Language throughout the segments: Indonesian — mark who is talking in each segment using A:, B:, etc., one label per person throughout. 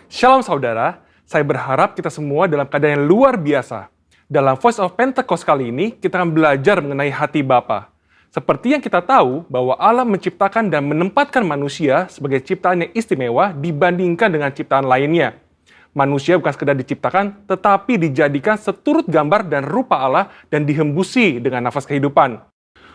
A: Shalom saudara, saya berharap kita semua dalam keadaan yang luar biasa. Dalam Voice of Pentecost kali ini, kita akan belajar mengenai hati Bapa. Seperti yang kita tahu bahwa Allah menciptakan dan menempatkan manusia sebagai ciptaan yang istimewa dibandingkan dengan ciptaan lainnya. Manusia bukan sekedar diciptakan, tetapi dijadikan seturut gambar dan rupa Allah dan dihembusi dengan nafas kehidupan.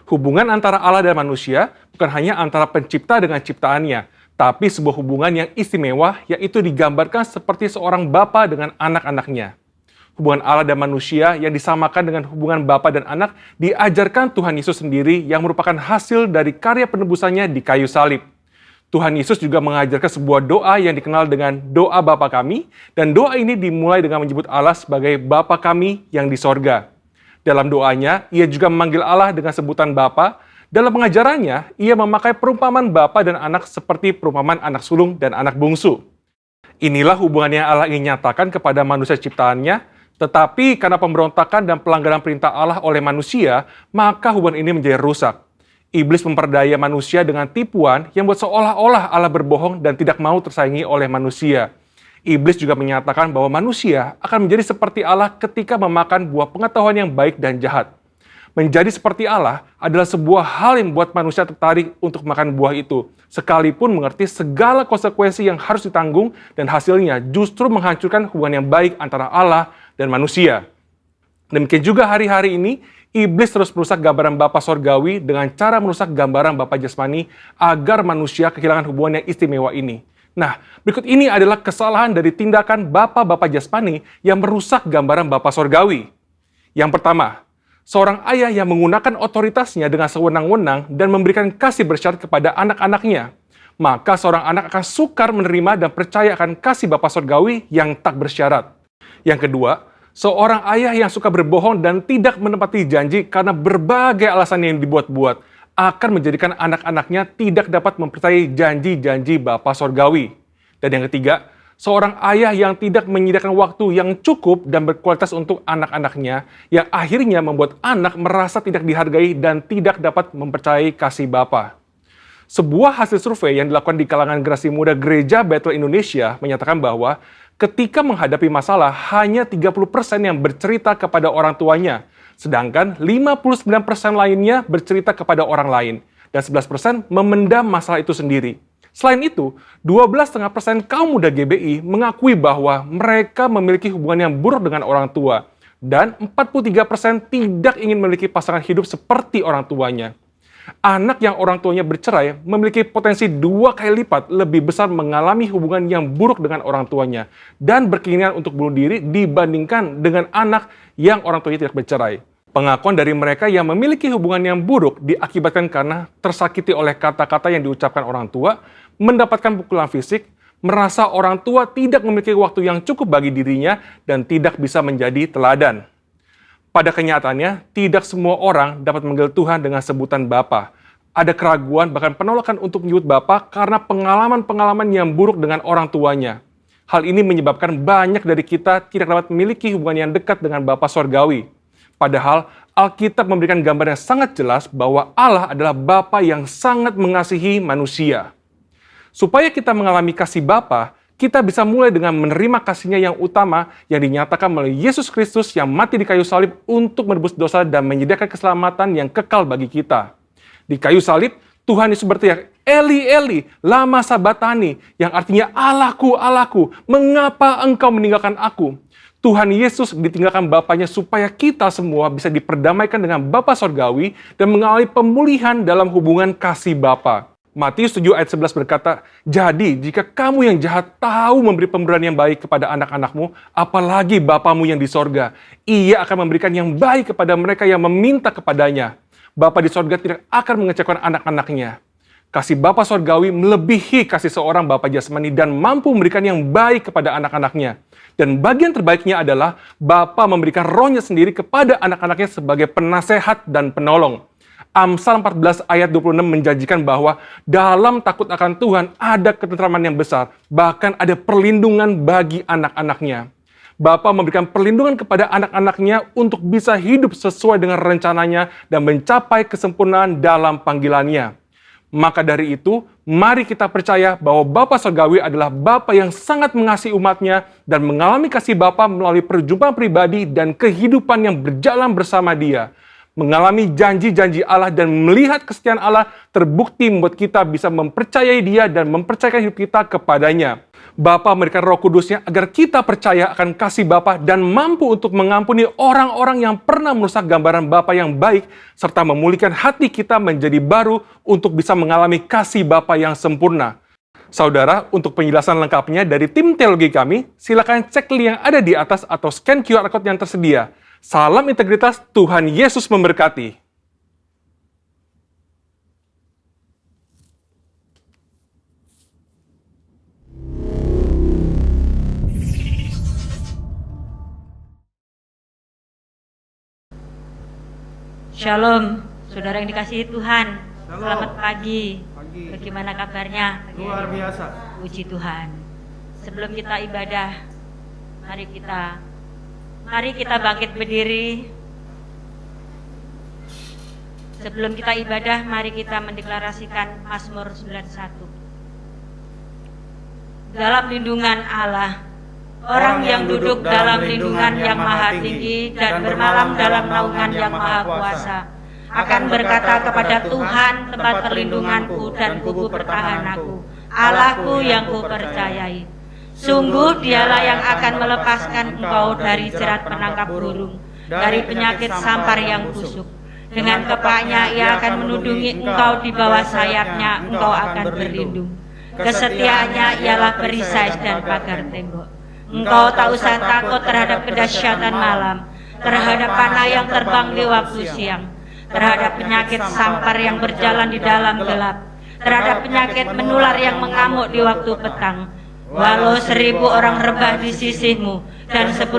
A: Hubungan antara Allah dan manusia bukan hanya antara pencipta dengan ciptaannya, tapi sebuah hubungan yang istimewa, yaitu digambarkan seperti seorang bapa dengan anak-anaknya. Hubungan Allah dan manusia yang disamakan dengan hubungan bapa dan anak diajarkan Tuhan Yesus sendiri yang merupakan hasil dari karya penebusannya di kayu salib. Tuhan Yesus juga mengajarkan sebuah doa yang dikenal dengan doa Bapa kami, dan doa ini dimulai dengan menyebut Allah sebagai Bapa kami yang di sorga. Dalam doanya, ia juga memanggil Allah dengan sebutan Bapa. Dalam pengajarannya, ia memakai perumpamaan bapa dan anak seperti perumpamaan anak sulung dan anak bungsu. Inilah hubungan yang Allah ingin nyatakan kepada manusia ciptaannya, tetapi karena pemberontakan dan pelanggaran perintah Allah oleh manusia, maka hubungan ini menjadi rusak. Iblis memperdaya manusia dengan tipuan yang buat seolah-olah Allah berbohong dan tidak mau tersaingi oleh manusia. Iblis juga menyatakan bahwa manusia akan menjadi seperti Allah ketika memakan buah pengetahuan yang baik dan jahat. Menjadi seperti Allah adalah sebuah hal yang membuat manusia tertarik untuk makan buah itu, sekalipun mengerti segala konsekuensi yang harus ditanggung dan hasilnya justru menghancurkan hubungan yang baik antara Allah dan manusia. Demikian juga hari-hari ini, iblis terus merusak gambaran Bapa Sorgawi dengan cara merusak gambaran Bapa Jasmani agar manusia kehilangan hubungan yang istimewa ini. Nah, berikut ini adalah kesalahan dari tindakan Bapa Jasmani yang merusak gambaran Bapa Sorgawi. Yang pertama, seorang ayah yang menggunakan otoritasnya dengan sewenang-wenang dan memberikan kasih bersyarat kepada anak-anaknya. Maka seorang anak akan sukar menerima dan percaya akan kasih Bapa Sorgawi yang tak bersyarat. Yang kedua, seorang ayah yang suka berbohong dan tidak menepati janji karena berbagai alasan yang dibuat-buat akan menjadikan anak-anaknya tidak dapat mempercayai janji-janji Bapa Sorgawi. Dan yang ketiga, seorang ayah yang tidak menyediakan waktu yang cukup dan berkualitas untuk anak-anaknya, yang akhirnya membuat anak merasa tidak dihargai dan tidak dapat mempercayai kasih Bapa. Sebuah hasil survei yang dilakukan di kalangan generasi muda Gereja Bethel Indonesia menyatakan bahwa ketika menghadapi masalah, hanya 30% yang bercerita kepada orang tuanya, sedangkan 59% lainnya bercerita kepada orang lain, dan 11% memendam masalah itu sendiri. Selain itu, 12,5% kaum muda GBI mengakui bahwa mereka memiliki hubungan yang buruk dengan orang tua, dan 43% tidak ingin memiliki pasangan hidup seperti orang tuanya. Anak yang orang tuanya bercerai memiliki potensi 2 kali lipat lebih besar mengalami hubungan yang buruk dengan orang tuanya dan berkeinginan untuk bunuh diri dibandingkan dengan anak yang orang tuanya tidak bercerai. Pengakuan dari mereka yang memiliki hubungan yang buruk diakibatkan karena tersakiti oleh kata-kata yang diucapkan orang tua, mendapatkan pukulan fisik, merasa orang tua tidak memiliki waktu yang cukup bagi dirinya, dan tidak bisa menjadi teladan. Pada kenyataannya, tidak semua orang dapat memanggil Tuhan dengan sebutan Bapa. Ada keraguan, bahkan penolakan untuk menyebut Bapa karena pengalaman-pengalaman yang buruk dengan orang tuanya. Hal ini menyebabkan banyak dari kita tidak dapat memiliki hubungan yang dekat dengan Bapa Sorgawi. Padahal, Alkitab memberikan gambar yang sangat jelas bahwa Allah adalah Bapa yang sangat mengasihi manusia. Supaya kita mengalami kasih Bapa, kita bisa mulai dengan menerima kasihnya yang utama yang dinyatakan melalui Yesus Kristus yang mati di kayu salib untuk menebus dosa dan menyediakan keselamatan yang kekal bagi kita. Di kayu salib, Tuhan Yesus berteriak, Eli, Eli, lama sabatani, yang artinya Allahku, Allahku, mengapa engkau meninggalkan aku? Tuhan Yesus ditinggalkan Bapanya supaya kita semua bisa diperdamaikan dengan Bapa Sorgawi dan mengalami pemulihan dalam hubungan kasih Bapa. Matius 7 ayat 11 berkata, jadi jika kamu yang jahat tahu memberi pemberian yang baik kepada anak-anakmu, apalagi Bapamu yang di sorga, ia akan memberikan yang baik kepada mereka yang meminta kepadanya. Bapa di sorga tidak akan mengecewakan anak-anaknya. Kasih Bapa Sorgawi melebihi kasih seorang Bapa jasmani dan mampu memberikan yang baik kepada anak-anaknya. Dan bagian terbaiknya adalah Bapa memberikan rohnya sendiri kepada anak-anaknya sebagai penasehat dan penolong. Amsal 14 ayat 26 menjanjikan bahwa dalam takut akan Tuhan ada ketentraman yang besar, bahkan ada perlindungan bagi anak-anaknya. Bapa memberikan perlindungan kepada anak-anaknya untuk bisa hidup sesuai dengan rencananya dan mencapai kesempurnaan dalam panggilannya. Maka dari itu, mari kita percaya bahwa Bapa Surgawi adalah Bapa yang sangat mengasihi umatnya dan mengalami kasih Bapa melalui perjumpaan pribadi dan kehidupan yang berjalan bersama Dia. Mengalami janji-janji Allah dan melihat kesetiaan Allah terbukti membuat kita bisa mempercayai Dia dan mempercayakan hidup kita kepadanya. Bapa memberikan Roh Kudusnya agar kita percaya akan kasih Bapa dan mampu untuk mengampuni orang-orang yang pernah merusak gambaran Bapa yang baik serta memulihkan hati kita menjadi baru untuk bisa mengalami kasih Bapa yang sempurna. Saudara, untuk penjelasan lengkapnya dari tim teologi kami, silakan cek link yang ada di atas atau scan QR Code yang tersedia. Salam integritas, Tuhan Yesus memberkati.
B: Shalom, saudara yang dikasihi Tuhan.
C: Shalom.
B: Selamat pagi.
C: Pagi.
B: Bagaimana kabarnya?
C: Luar biasa.
B: Puji Tuhan. Sebelum kita ibadah, mari kita bangkit berdiri. Sebelum kita ibadah, mari kita mendeklarasikan Mazmur 91. Dalam lindungan Allah, orang yang duduk dalam lindungan yang maha tinggi dan bermalam dalam naungan yang maha kuasa akan berkata kepada Tuhan tempat perlindunganku dan kubu pertahananku, Allahku yang kupercayai. Sungguh dialah yang akan melepaskan engkau dari jerat penangkap burung, dari penyakit sampar yang busuk. Dengan kepaknya ia akan menudungi engkau di bawah sayapnya, engkau akan berlindung. Kesetiaannya ialah perisai dan pagar tembok. Engkau tak usah takut terhadap kedahsyatan malam, terhadap panah yang terbang di waktu siang, terhadap penyakit sampar yang berjalan di dalam gelap, terhadap penyakit menular yang mengamuk di waktu petang. Walau 1.000 orang rebah di sisimu dan 10.000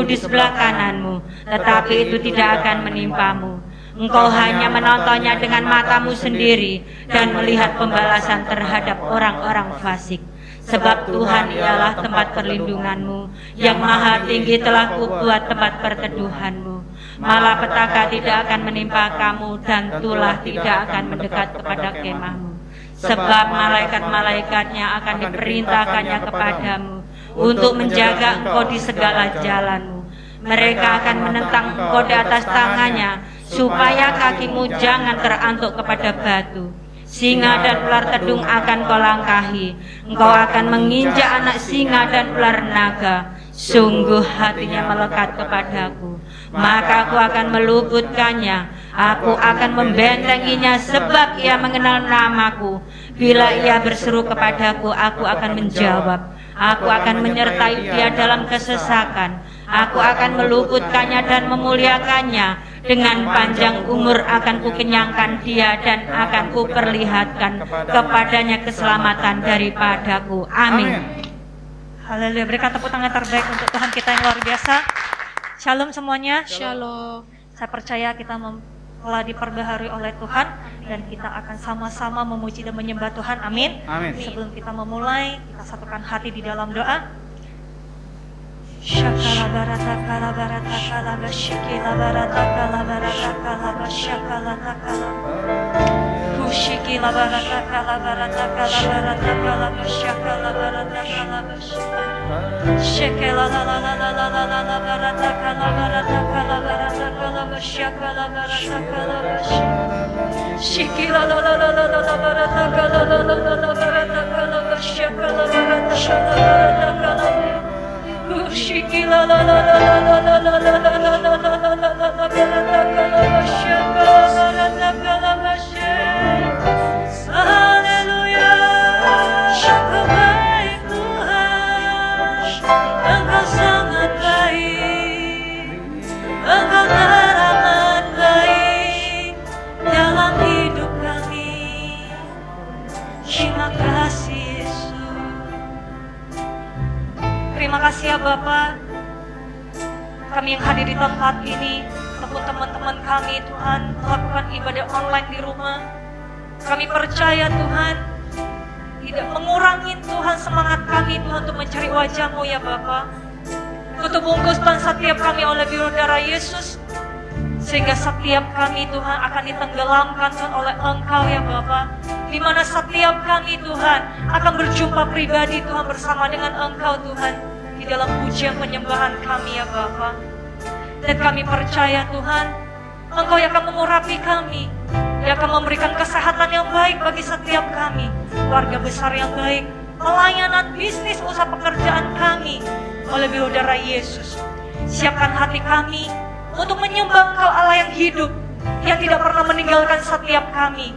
B: di sebelah kananmu, tetapi itu tidak akan menimpamu. Engkau hanya menontonnya dengan matamu sendiri dan melihat pembalasan terhadap orang-orang fasik. Sebab Tuhan ialah tempat perlindunganmu, yang maha tinggi telah kubuat tempat perteduhanmu. Malapetaka tidak akan menimpa kamu dan tulah tidak akan mendekat kepada kemahmu. Sebab malaikat-malaikatnya akan diperintahkannya kepadamu untuk menjaga engkau di segala jalanmu. Mereka akan menentang engkau di atas tangannya, supaya kakimu jangan terantuk kepada batu. Singa dan ular tedung akan kau langkahi. Engkau akan menginjak anak singa dan ular naga. Sungguh hatinya melekat kepadaku, maka aku akan meluputkannya. Aku akan membentenginya sebab ia mengenal namaku. Bila ia berseru kepadaku, aku akan menjawab. Aku akan menyertai dia dalam kesesakan. Aku akan meluputkannya dan memuliakannya. Dengan panjang umur akan kukenyangkan dia dan akan kuperlihatkan kepadanya keselamatan daripadaku. Amin.
D: Haleluya, berikan tepuk tangan terbaik untuk Tuhan kita yang luar biasa. Shalom semuanya.
E: Shalom.
D: Saya percaya kita telah diperbaharui oleh Tuhan dan kita akan sama-sama memuji dan menyembah Tuhan. Amin.
C: Amin.
D: Sebelum kita memulai, kita satukan hati di dalam doa. Shakala barata kala barata kala bashikila barata kala barata kala bashakala takala. Kushikila barata kala barata kala barata kala bashakala barata kala bashikila. Shekela la la la la la la la la barata kala barata kala barata kala bashakala barata kala bashikila. Shikila la la la la la la barata kala la la la la barata kala bashakala barata kala barata kala. Shikila la la la la la la la la la la la la la la la barata kala bashakala barata kala bashikila. Haleluya. Engkau baik Tuhan, Engkau sangat baik, Engkau teramat baik dalam hidup kami. Terima kasih Yesus. Terima kasih ya Bapa. Kami yang hadir di tempat ini, ataupun teman-teman kami Tuhan melakukan ibadah online di rumah. Kami percaya Tuhan tidak mengurangi Tuhan semangat kami Tuhan untuk mencari wajah-Mu ya Bapa. Tutup bungkuskan setiap kami oleh biru darah Yesus, sehingga setiap kami Tuhan akan ditenggelamkan Tuhan oleh Engkau ya Bapa. di mana setiap kami Tuhan akan berjumpa pribadi Tuhan bersama dengan Engkau Tuhan di dalam pujian penyembahan kami ya Bapa. Dan kami percaya Tuhan, Engkau yang akan mengurapi kami, yang akan memberikan kesehatan yang baik bagi setiap kami, keluarga besar yang baik, pelayanan, bisnis, usaha pekerjaan kami oleh darah Yesus. Siapkan hati kami untuk menyembah Engkau Allah yang hidup, yang tidak pernah meninggalkan setiap kami.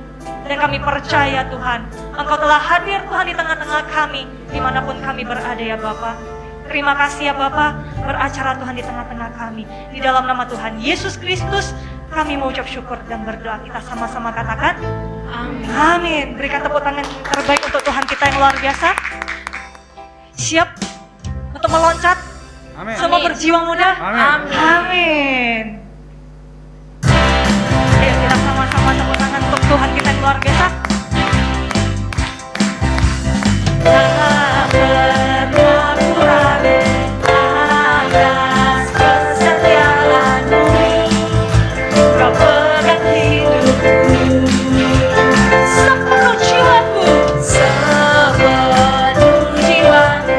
D: Dan kami percaya Tuhan, Engkau telah hadir Tuhan di tengah-tengah kami, dimanapun kami berada ya Bapa. Terima kasih ya Bapa, beracara Tuhan di tengah-tengah kami. Di dalam nama Tuhan Yesus Kristus, kami mengucap syukur dan berdoa. Kita sama-sama katakan,
B: Amin.
D: amin. Berikan tepuk tangan terbaik untuk Tuhan kita yang luar biasa. Siap untuk meloncat?
C: Amin.
D: Semua
B: Amin.
D: berjiwa muda?
C: Amin.
D: Amin. Ayo kita sama-sama tepuk tangan untuk Tuhan kita yang luar biasa. Tak pernah ragu atas kesetiaan-Mu, Kau pegang hidupku, sepenuh jiwaku, sepenuh jiwaku,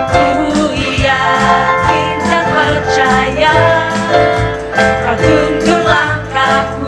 D: ku yakin dan percaya Kau tuntun langkahku.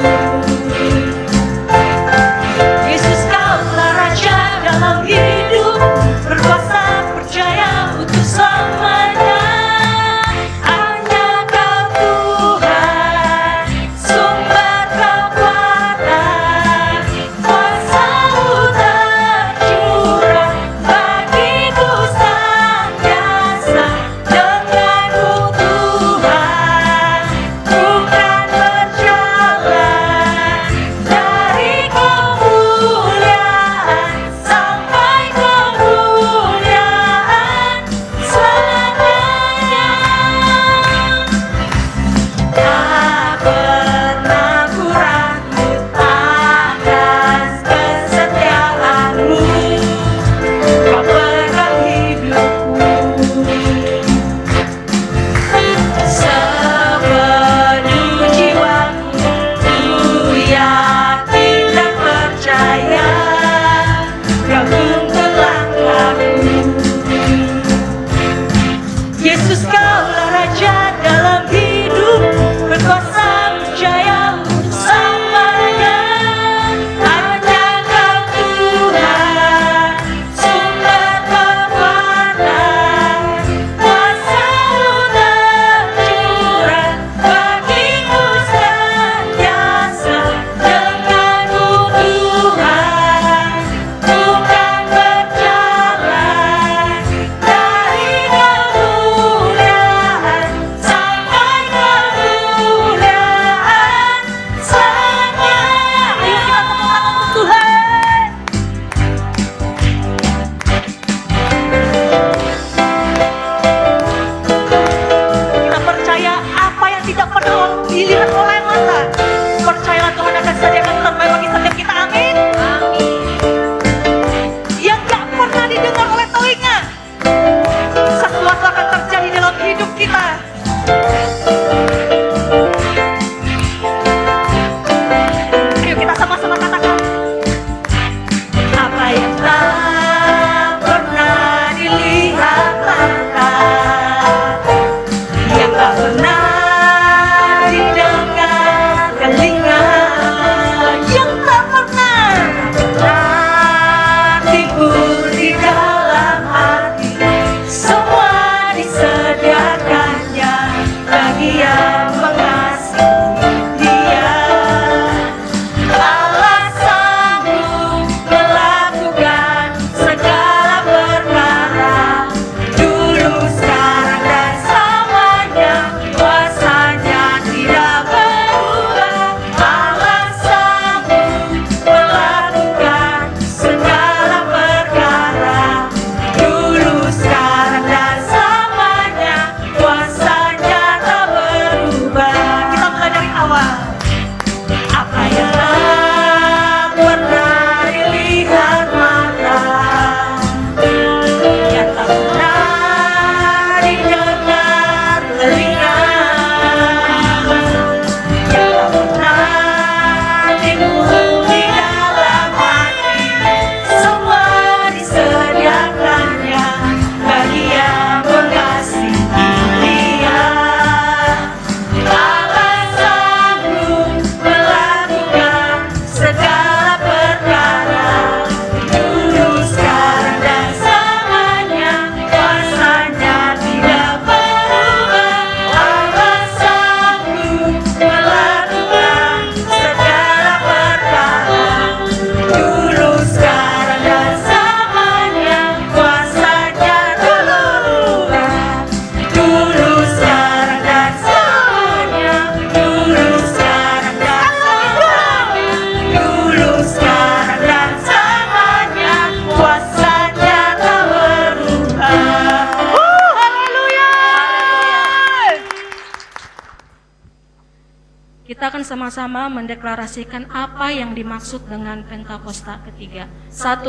B: sama-sama mendeklarasikan apa yang dimaksud dengan Pentakosta ketiga. 1.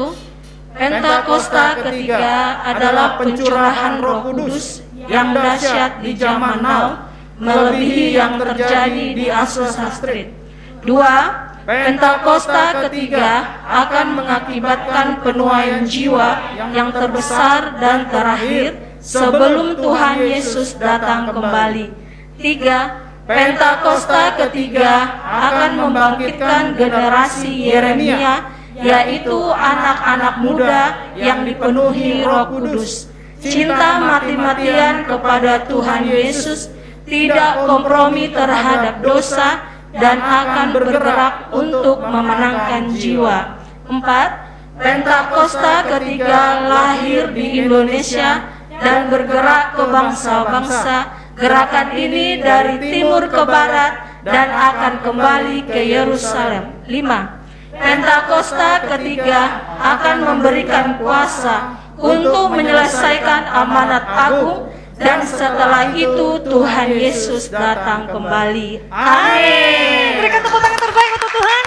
B: Pentakosta ketiga adalah pencurahan Roh Kudus yang dahsyat di zaman now, melebihi yang terjadi di Azusa Street. 2. Pentakosta ketiga akan mengakibatkan penuaian jiwa yang terbesar dan terakhir sebelum Tuhan Yesus datang kembali. 3. Pentakosta ketiga akan membangkitkan generasi Yeremia, yaitu anak-anak muda yang dipenuhi Roh Kudus, cinta mati-matian kepada Tuhan Yesus, tidak kompromi terhadap dosa, dan akan bergerak untuk memenangkan jiwa. 4. Pentakosta ketiga lahir di Indonesia dan bergerak ke bangsa-bangsa. Gerakan ini dari timur ke barat dan akan kembali ke Yerusalem. 5. Pentakosta ketiga akan memberikan kuasa untuk menyelesaikan amanat agung, dan setelah itu Tuhan Yesus datang kembali. Amin.
D: Berikan tepuk tangan terbaik untuk Tuhan.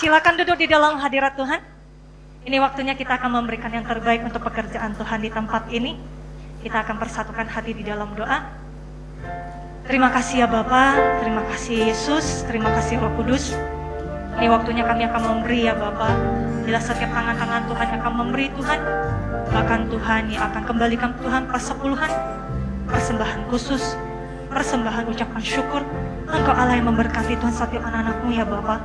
D: Silakan duduk di dalam hadirat Tuhan. Ini waktunya kita akan memberikan yang terbaik untuk pekerjaan Tuhan di tempat ini. Kita akan persatukan hati di dalam doa. Terima kasih ya Bapa, terima kasih Yesus, terima kasih Roh Kudus. Ini waktunya kami akan memberi ya Bapa. Bila setiap tangan-tangan Tuhan yang akan memberi Tuhan, bahkan Tuhan yang akan kembalikan Tuhan persepuluhan, persembahan khusus, persembahan ucapan syukur. Engkau Allah yang memberkati Tuhan setiap anak-anak-Mu ya Bapa.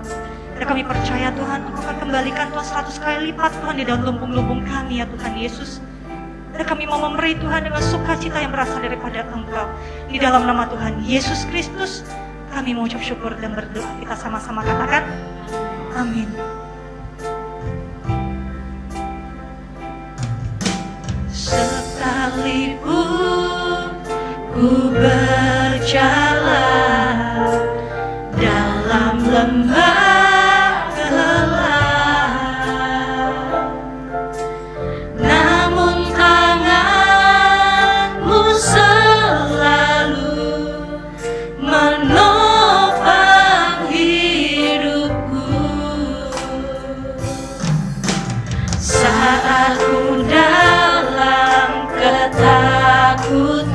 D: Dan kami percaya Tuhan, Engkau akan kembalikan Tuhan 100 kali lipat Tuhan di dalam lumbung-lumbung kami ya Tuhan Yesus. Dan kami mau memberi Tuhan dengan sukacita yang berasal daripada Engkau. Di dalam nama Tuhan Yesus Kristus, kami mengucap syukur dan berdoa. Kita sama-sama katakan, amin. Sekalipun ku berjalan dalam lembah gelap, namun tangan-Mu selalu menopang hidupku. Saat ku dalam ketakutan,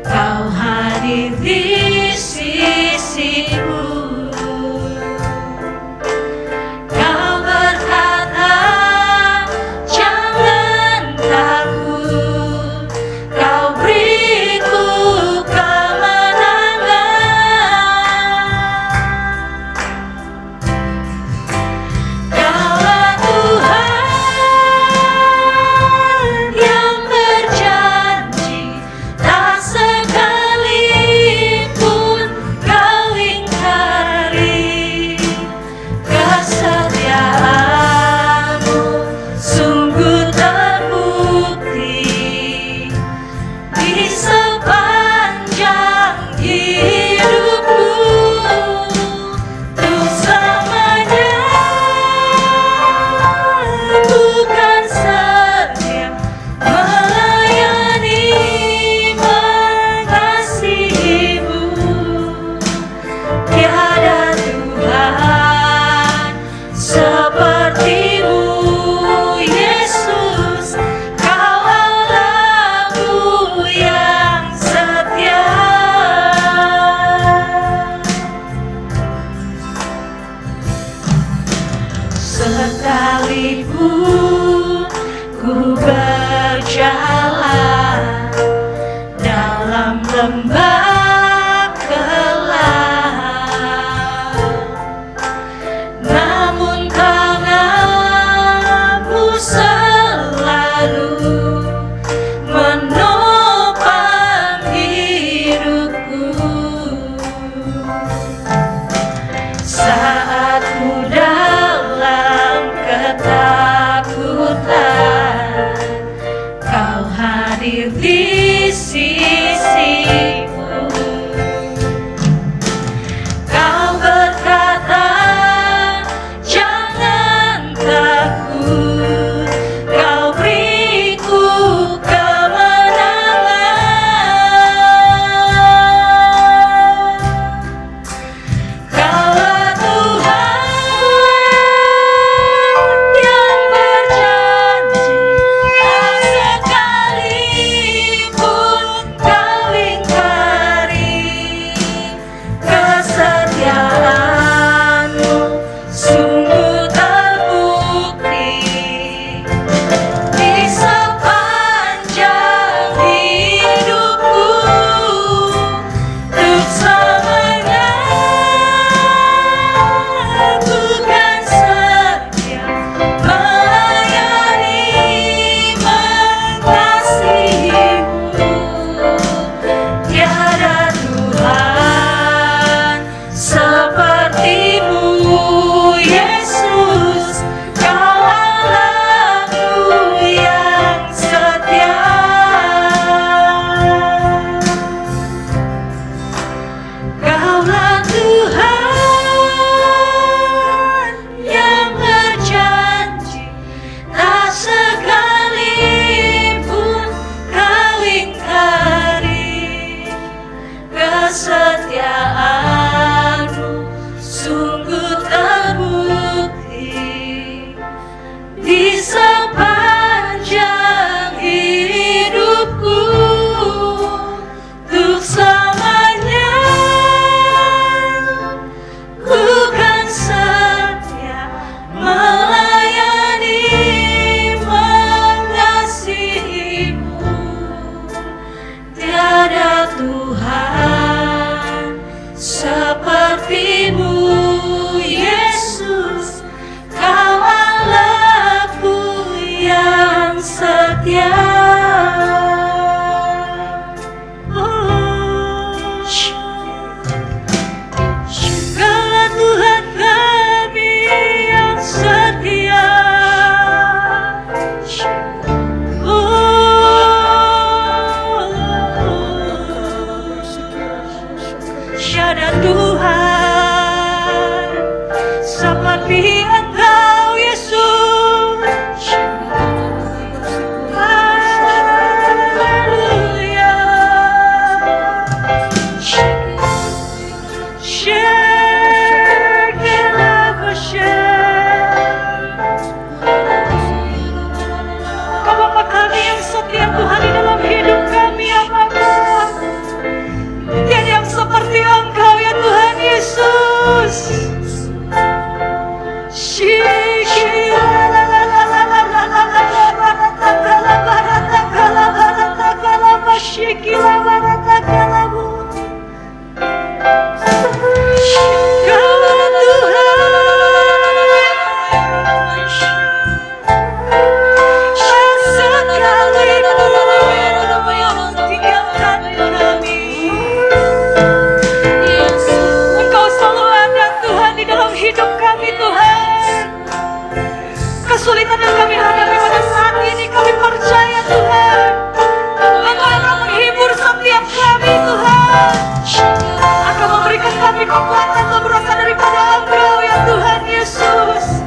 D: Kau hadir di sisiku. Kau berkata, jangan takut, Kau beriku kemenangan. Kaulah Tuhan yang berjanji, tak sekalipun Kau ingkari. Kesetiaan-Mu sungguh terbukti di sepanjang hidupku. Untuk selamanya bukan setia melayani, mengasihi-Mu. Tiada Tuhan seperti-Mu, Yesus. Kau Allah-Mu yang setia. Sekalipun ku berjalan dalam lembah gelap, namun tangan-Mu selalu menopang hidupku. Saat ku dalam ketakutan, Kau hadir di sisiku. Kau berkata, jangan takut, Kau beriku kemenangan. kesulitan yang kami hadapi pada saat ini, kami percaya Tuhan, Engkau akan menghibur setiap kami Tuhan, akan memberikan kami kekuatan yang berasal daripada Engkau ya Tuhan Yesus.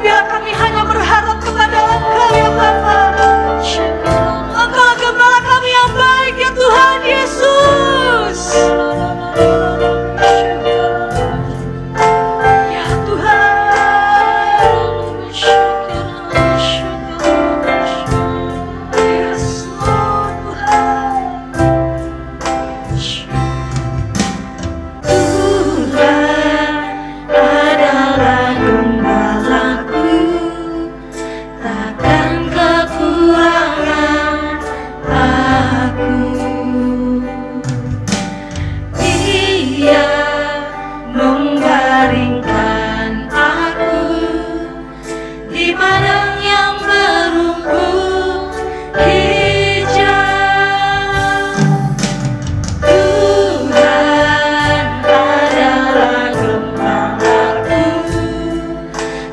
D: Bila kami hanya berharap kepada Engkau ya Bapa, Engkau gembala kami yang baik ya Tuhan Yesus. Ya Tuhan, yes Lord Tuhan. Tuhan adalah gembalaku, takkan kekurangan aku. Dia membaringkan aku di padang yang berumput hijau. Tuhan adalah gembalaku,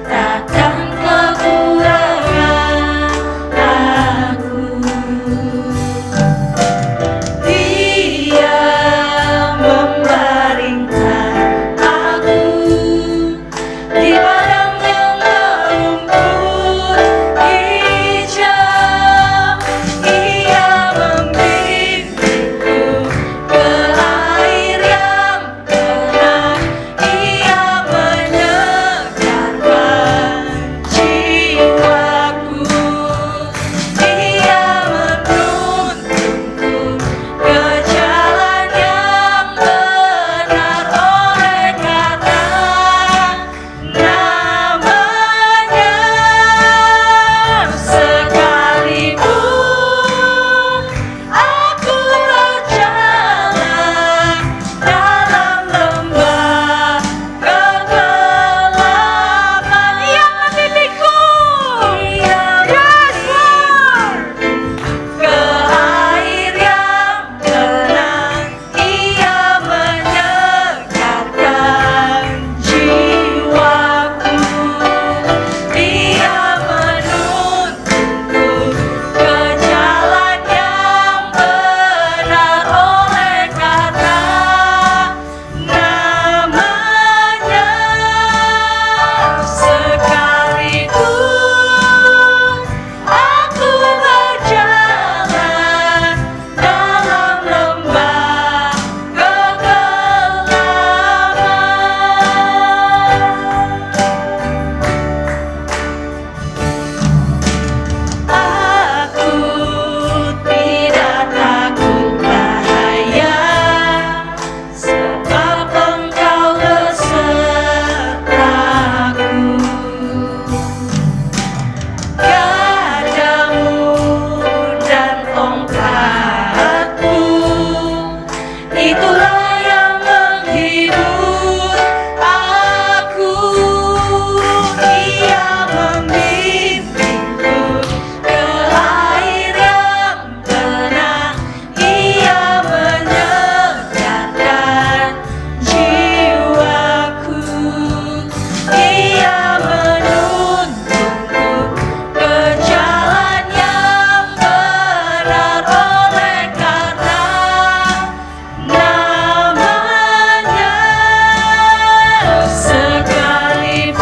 D: takkan kekurangan aku. Dia membaringkan aku di padang yang berumput hijau. Ia membimbingku ke air yang tenang. Ia menyegarkan jiwaku. Dia menuntunku ke jalan yang benar oleh karena namanya. Sekalipun aku berjalan dalam lembah kegelapan, Ia membimbingku, yes Lord, ke air yang tenang. Ia menyegarkan jiwaku. Dia menuntunku ke jalan yang benar oleh karena namanya. Sekalipun aku berjalan dalam lembah kegelapan, aku tidak takut bahaya, sebab Engkau besertaku. Gadamu dan tongkatmu, itulah yang menghibur aku. Ia membimbingku ke air yang tenang. Ia menyegarkan jiwaku. Ia menuntunku ke jalan yang benar oleh karena namanya. Sekalipun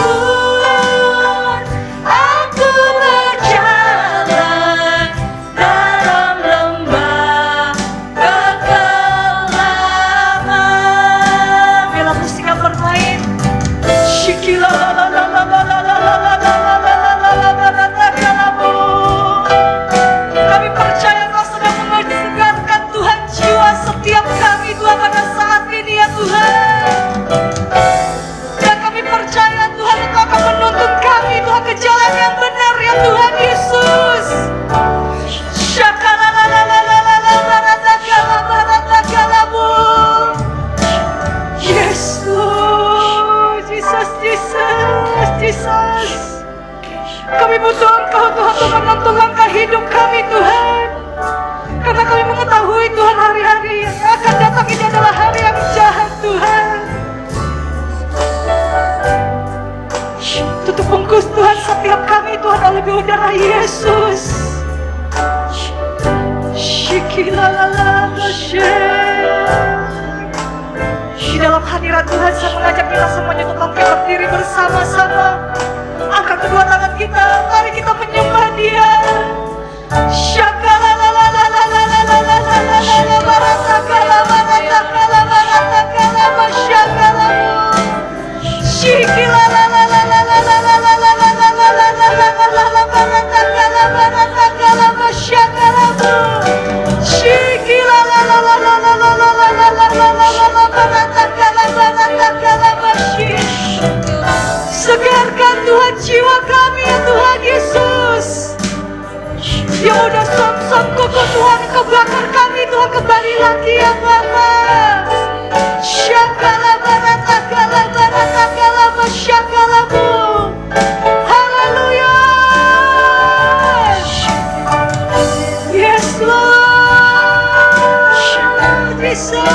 D: aku berjalan dalam lembah kegelapan. Bila musiknya bermain, Shikila la la la la la la la la la la la la la la la la kalamu. Kami percaya Engkau sedang menyegarkan Tuhan jiwa setiap kami Tuhan pada saat ini ya Tuhan. Dan kami percaya Tuhan Engkau akan menuntun kami Tuhan ke jalan yang benar ya Tuhan Yesus. Shakala la la la la la la barata kalamu. Yes Lord, Jesus, Jesus, Jesus. Kami butuh Engkau Tuhan untuk menuntun langkah hidup kami Tuhan. Karena kami mengetahui Tuhan hari-hari yang akan datang ini adalah hari yang jahat Tuhan. Tutup bungkus Tuhan setiap kami Tuhan oleh darah Yesus. Di dalam hadirat Tuhan, saya mengajak kita semuanya untuk bangkit berdiri bersama-sama. Angkat kedua tangan kita, mari kita menyembah Dia. Segarkan Tuhan jiwa kami ya Tuhan Yesus. Yang udah som-som koko Tuhan, Engkau bakar kami Tuhan kembali lagi ya Bapa. Syakalamu. Haleluya. Yes Lord. Jesus.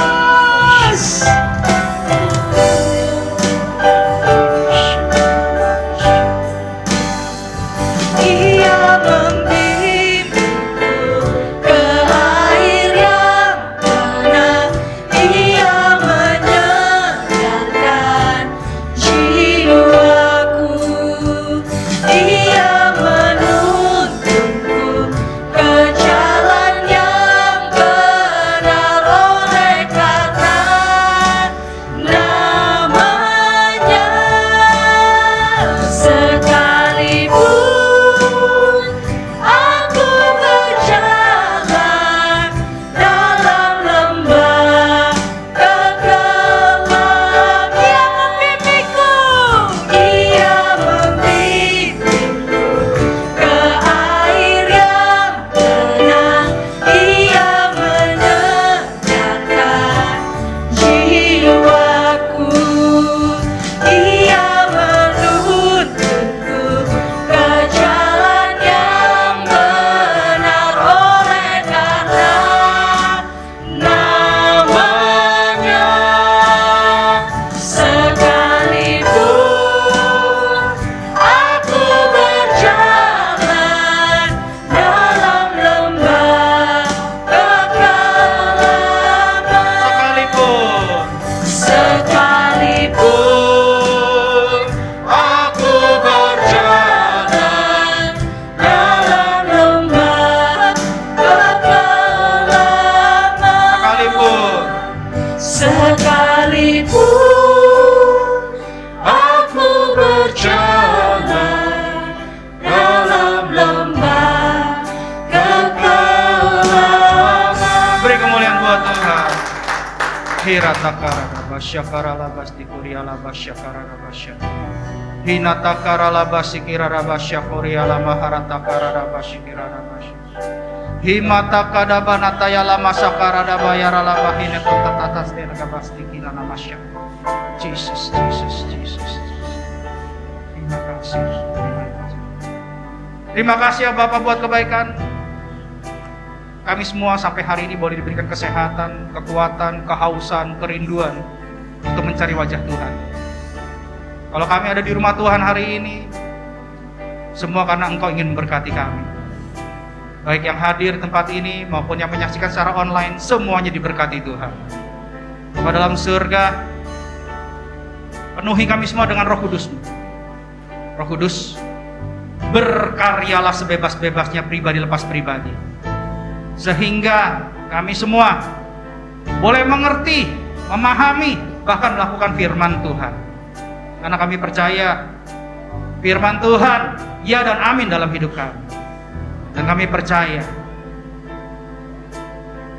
D: Jesus, Jesus, Jesus. Terima kasih. Terima kasih ya Bapak buat kebaikan. Kami semua sampai hari ini boleh diberikan kesehatan, kekuatan, kehausan, kerinduan untuk mencari wajah Tuhan. Kalau kami ada di rumah Tuhan hari ini, semua karena Engkau ingin memberkati kami. Baik yang hadir di tempat ini maupun yang menyaksikan secara online, semuanya diberkati Tuhan. Bapa dalam surga, penuhi kami semua dengan Roh Kudus-Mu. Roh Kudus, berkaryalah sebebas-bebasnya pribadi lepas pribadi. Sehingga kami semua boleh mengerti, memahami, bahkan melakukan firman Tuhan. Karena kami percaya firman Tuhan, ya dan amin dalam hidup kami. Dan kami percaya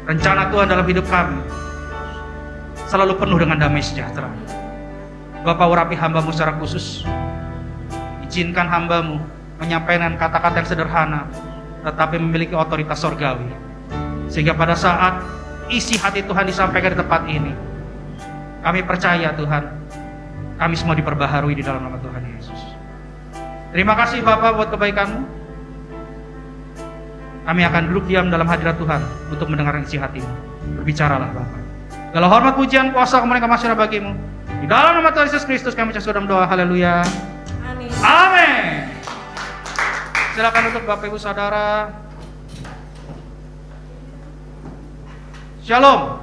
D: rencana Tuhan dalam hidup kami selalu penuh dengan damai sejahtera. Bapa, urapi hamba-Mu secara khusus. Izinkan hamba-Mu menyampaikan kata-kata yang sederhana, tetapi memiliki otoritas sorgawi. Sehingga pada saat isi hati Tuhan disampaikan di tempat ini, kami percaya Tuhan, kami semua diperbaharui di dalam nama Tuhan Yesus. Terima kasih Bapak buat kebaikan-Mu. Kami akan duduk diam dalam hadirat Tuhan untuk mendengar isi hati-Mu. Berbicaralah Bapak. Segala hormat, pujian, kuasa, kemuliaan, kasih bagi-Mu. Di dalam nama Tuhan Yesus Kristus kami ucap doa. Haleluya.
B: Amin.
D: Amin.
C: Silakan untuk Bapak Ibu Saudara. Shalom.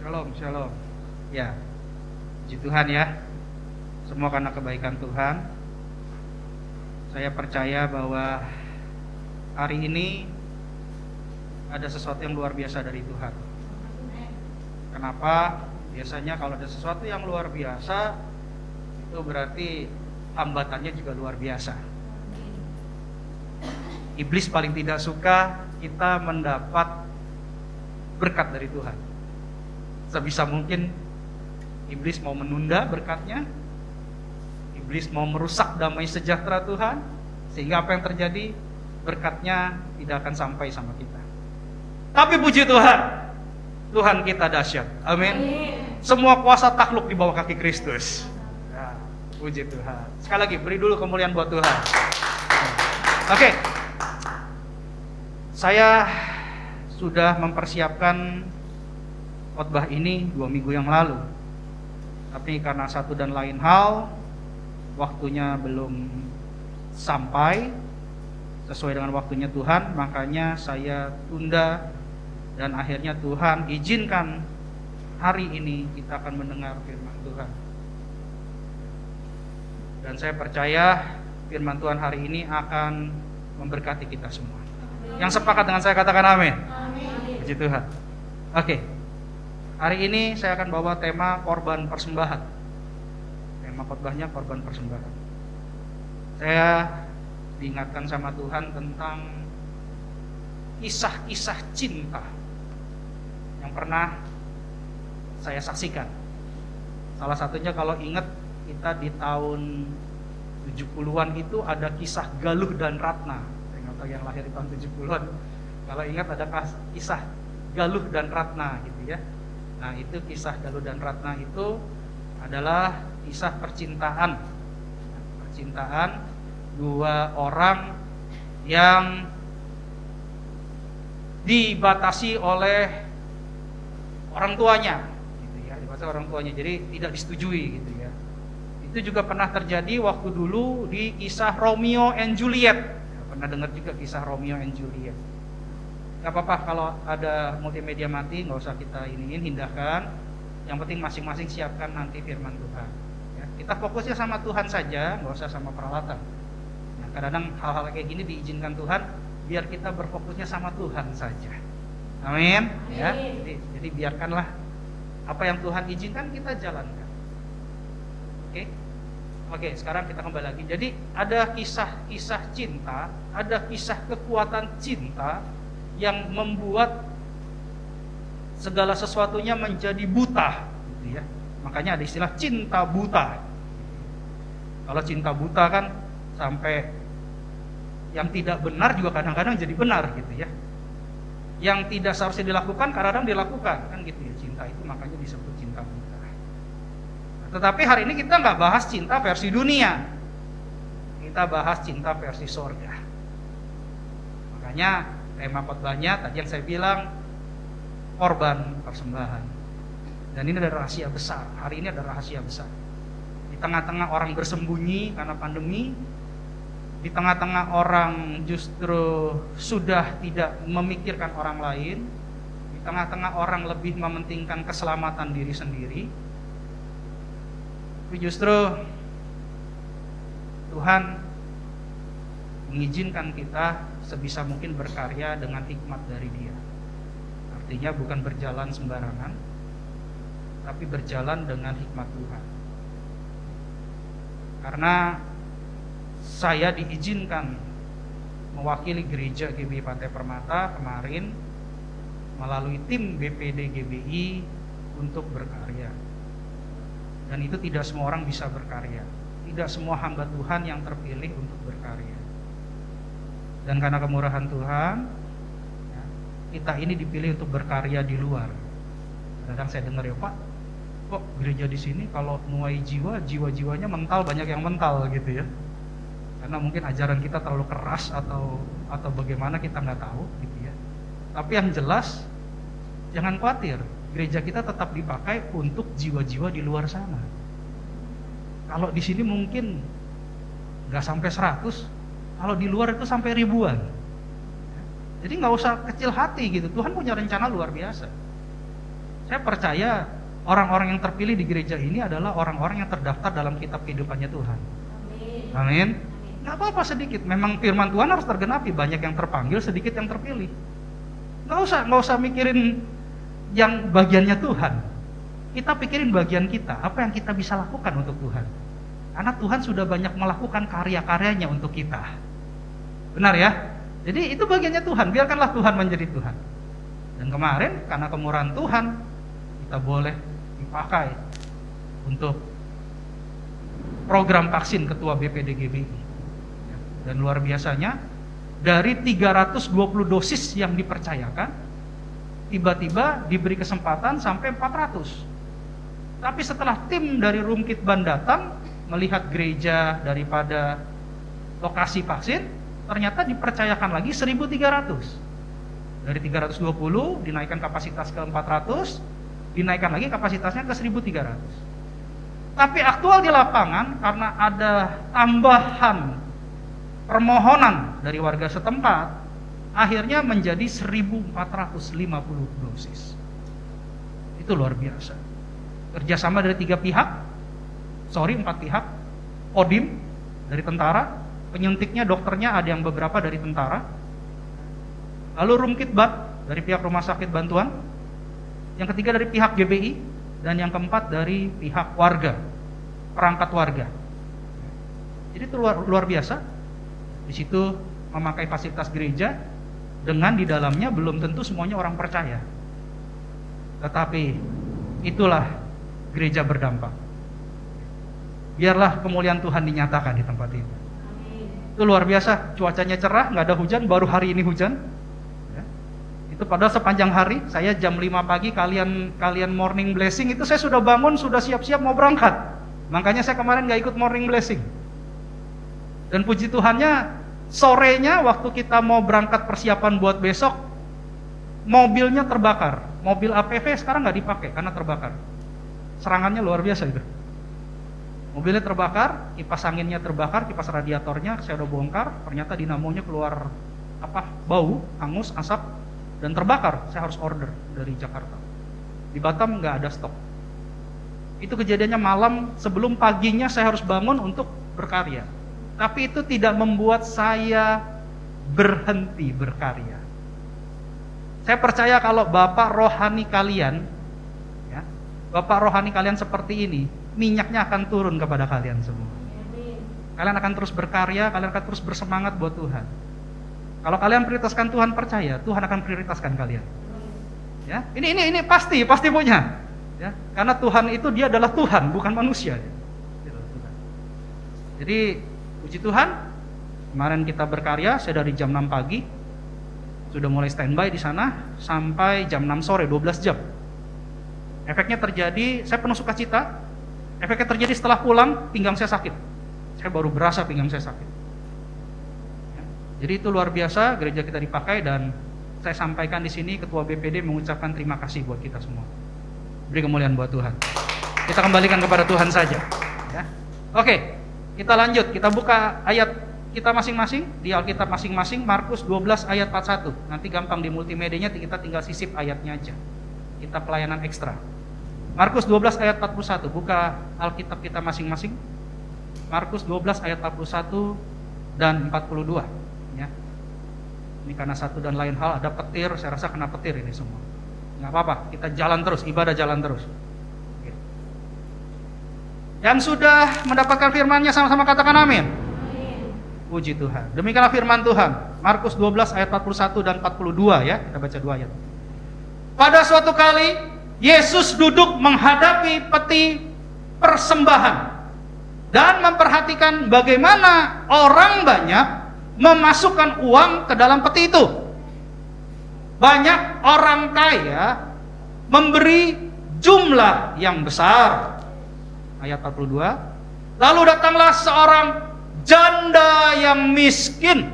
C: Shalom, shalom. Ya, puji Tuhan ya. Semua karena kebaikan Tuhan. Saya percaya bahwa hari ini ada sesuatu yang luar biasa dari Tuhan. Kenapa? Biasanya kalau ada sesuatu yang luar biasa, itu berarti hambatannya juga luar biasa. Iblis paling tidak suka kita mendapat berkat dari Tuhan. Sebisa mungkin iblis mau menunda berkatnya, iblis mau merusak damai sejahtera Tuhan, sehingga apa yang terjadi, berkatnya tidak akan sampai sama kita. Tapi puji Tuhan, Tuhan kita dahsyat. Amin. Semua kuasa takluk di bawah kaki Kristus. Ya, puji Tuhan. Sekali lagi beri dulu kemuliaan buat Tuhan. Oke. Saya sudah mempersiapkan khotbah ini 2 minggu yang lalu. Tapi karena satu dan lain hal, waktunya belum sampai sesuai dengan waktunya Tuhan, makanya saya tunda, dan akhirnya Tuhan izinkan hari ini kita akan mendengar firman Tuhan. Dan saya percaya firman Tuhan hari ini akan memberkati kita semua. Yang sepakat dengan saya katakan amin. Puji Tuhan. Oke. Hari ini saya akan bawa tema korban persembahan. Tema khotbahnya korban persembahan. Saya diingatkan sama Tuhan tentang kisah-kisah cinta yang pernah saya saksikan. Salah satunya kalau ingat, kita di tahun 70-an itu ada kisah Galuh dan Ratna. Saya nggak tahu yang lahir di tahun 70-an. Kalau ingat ada kisah Galuh dan Ratna gitu ya. Nah, itu kisah Galuh dan Ratna itu adalah kisah percintaan. Percintaan dua orang yang dibatasi oleh orang tuanya, gitu ya, dibatasi orang tuanya, jadi tidak disetujui, gitu ya. Itu juga pernah terjadi waktu dulu di kisah Romeo and Juliet. Ya, pernah dengar juga kisah Romeo and Juliet. Gak apa-apa kalau ada multimedia mati, nggak usah kita hindahkan. Yang penting masing-masing siapkan nanti firman Tuhan. Ya, kita fokusnya sama Tuhan saja, nggak usah sama peralatan. Nah, kadang-kadang hal-hal kayak gini diizinkan Tuhan biar kita berfokusnya sama Tuhan saja. Amin. Ya, jadi biarkanlah apa yang Tuhan izinkan kita jalankan. Oke, sekarang kita kembali lagi. Jadi ada kisah-kisah cinta, ada kisah kekuatan cinta yang membuat segala sesuatunya menjadi buta, gitu ya. Makanya ada istilah cinta buta. Kalau cinta buta kan sampai yang tidak benar juga kadang-kadang jadi benar, gitu ya. Yang tidak seharusnya dilakukan kadang-kadang dilakukan, kan gitu ya. Cinta itu makanya disebut cinta buta. Tetapi hari ini kita nggak bahas cinta versi dunia, kita bahas cinta versi sorga. Makanya tema khotbahnya tadi yang saya bilang korban persembahan. Dan ini ada rahasia besar. Hari ini ada rahasia besar. Di tengah-tengah orang bersembunyi karena pandemi, di tengah-tengah orang justru sudah tidak memikirkan orang lain, di tengah-tengah orang lebih mementingkan keselamatan diri sendiri, tapi justru Tuhan mengizinkan kita sebisa mungkin berkarya dengan hikmat dari Dia. Artinya bukan berjalan sembarangan, tapi berjalan dengan hikmat Tuhan. Karena saya diizinkan mewakili gereja GBI Pantai Permata kemarin melalui tim BPD GBI untuk berkarya. Dan itu tidak semua orang bisa berkarya. Tidak semua hamba Tuhan yang terpilih untuk berkarya. Dan karena kemurahan Tuhan, ya, kita ini dipilih untuk berkarya di luar. Kadang saya dengar, ya Pak, kok gereja di sini kalau nuai jiwa-jiwanya mental, banyak yang mental gitu ya. Karena mungkin ajaran kita terlalu keras atau bagaimana kita nggak tahu gitu ya. Tapi yang jelas, jangan khawatir, gereja kita tetap dipakai untuk jiwa-jiwa di luar sana. Kalau di sini mungkin nggak sampai 100, kalau di luar itu sampai ribuan. Jadi nggak usah kecil hati gitu, Tuhan punya rencana luar biasa. Saya percaya orang-orang yang terpilih di gereja ini adalah orang-orang yang terdaftar dalam kitab kehidupannya Tuhan. Amin. Nggak apa-apa sedikit, memang firman Tuhan harus tergenapi, banyak yang terpanggil, sedikit yang terpilih. Nggak usah mikirin yang bagiannya Tuhan. Kita pikirin bagian kita, apa yang kita bisa lakukan untuk Tuhan. Karena Tuhan sudah banyak melakukan karya-karyanya untuk kita. Benar ya? Jadi itu bagiannya Tuhan, biarkanlah Tuhan menjadi Tuhan. Dan kemarin karena kemurahan Tuhan, kita boleh dipakai untuk program vaksin ketua BPD GBI. Dan luar biasanya, dari 320 dosis yang dipercayakan, tiba-tiba diberi kesempatan sampai 400. Tapi setelah tim dari Rumkitban datang, melihat gereja daripada lokasi vaksin, ternyata dipercayakan lagi 1.300. Dari 320 dinaikkan kapasitas ke 400, dinaikkan lagi kapasitasnya ke 1.300. Tapi aktual di lapangan, karena ada tambahan permohonan dari warga setempat, akhirnya menjadi 1.450 dosis. Itu luar biasa. Kerjasama dari 4 pihak, Kodim dari tentara, penyuntiknya dokternya ada yang beberapa dari tentara, lalu Rumkitban dari pihak rumah sakit bantuan, yang ketiga dari pihak GBI, dan yang keempat dari pihak warga, perangkat warga. Jadi itu luar biasa. Di situ memakai fasilitas gereja, dengan di dalamnya belum tentu semuanya orang percaya. Tetapi itulah gereja berdampak. Biarlah kemuliaan Tuhan dinyatakan di tempat ini. Itu luar biasa, cuacanya cerah, nggak ada hujan, baru hari ini hujan. Ya. Itu padahal sepanjang hari, saya jam 5 pagi kalian morning blessing, itu saya sudah bangun, sudah siap-siap mau berangkat. Makanya saya kemarin nggak ikut morning blessing. Dan puji Tuhannya, sorenya waktu kita mau berangkat persiapan buat besok, mobilnya terbakar. Mobil APV sekarang nggak dipakai karena terbakar. Serangannya luar biasa itu. Mobilnya terbakar, kipas anginnya terbakar, kipas radiatornya saya udah bongkar, ternyata dinamonya keluar bau, hangus, asap, dan terbakar. Saya harus order dari Jakarta. Di Batam nggak ada stok. Itu kejadiannya malam, sebelum paginya saya harus bangun untuk berkarya. Tapi itu tidak membuat saya berhenti berkarya. Saya percaya kalau Bapak rohani kalian, ya, Bapak rohani kalian seperti ini, minyaknya akan turun kepada kalian semua. Kalian akan terus berkarya, kalian akan terus bersemangat buat Tuhan. Kalau kalian prioritaskan Tuhan, percaya Tuhan akan prioritaskan kalian. Ya, ini pasti punya. Ya, karena Tuhan itu dia adalah Tuhan, bukan manusia. Jadi puji Tuhan, kemarin kita berkarya, saya dari jam 6 pagi sudah mulai standby di sana sampai jam 6 sore, 12 jam. Efeknya terjadi, saya penuh sukacita. Efeknya terjadi setelah pulang, pinggang saya sakit. Saya baru berasa pinggang saya sakit. Ya, jadi itu luar biasa, gereja kita dipakai, dan saya sampaikan di sini Ketua BPD mengucapkan terima kasih buat kita semua. Beri kemuliaan buat Tuhan. Kita kembalikan kepada Tuhan saja. Ya. Oke, kita lanjut. Kita buka ayat kita masing-masing di Alkitab masing-masing. Markus 12 ayat 41. Nanti gampang di multimedianya, kita tinggal sisip ayatnya aja. Kita pelayanan ekstra. Markus 12 ayat 41, buka Alkitab kita masing-masing. Markus 12 ayat 41 dan 42. Ya. Ini karena satu dan lain hal, ada petir, saya rasa kena petir ini semua. Nggak apa-apa, kita jalan terus, ibadah jalan terus. Oke. Yang sudah mendapatkan firman-Nya sama-sama katakan amin. Puji Tuhan. Demikianlah firman Tuhan. Markus 12 ayat 41 dan 42 ya. Kita baca 2 ayat. Pada suatu kali Yesus duduk menghadapi peti persembahan dan memperhatikan bagaimana orang banyak memasukkan uang ke dalam peti itu. Banyak orang kaya memberi jumlah yang besar. Ayat 42. Lalu datanglah seorang janda yang miskin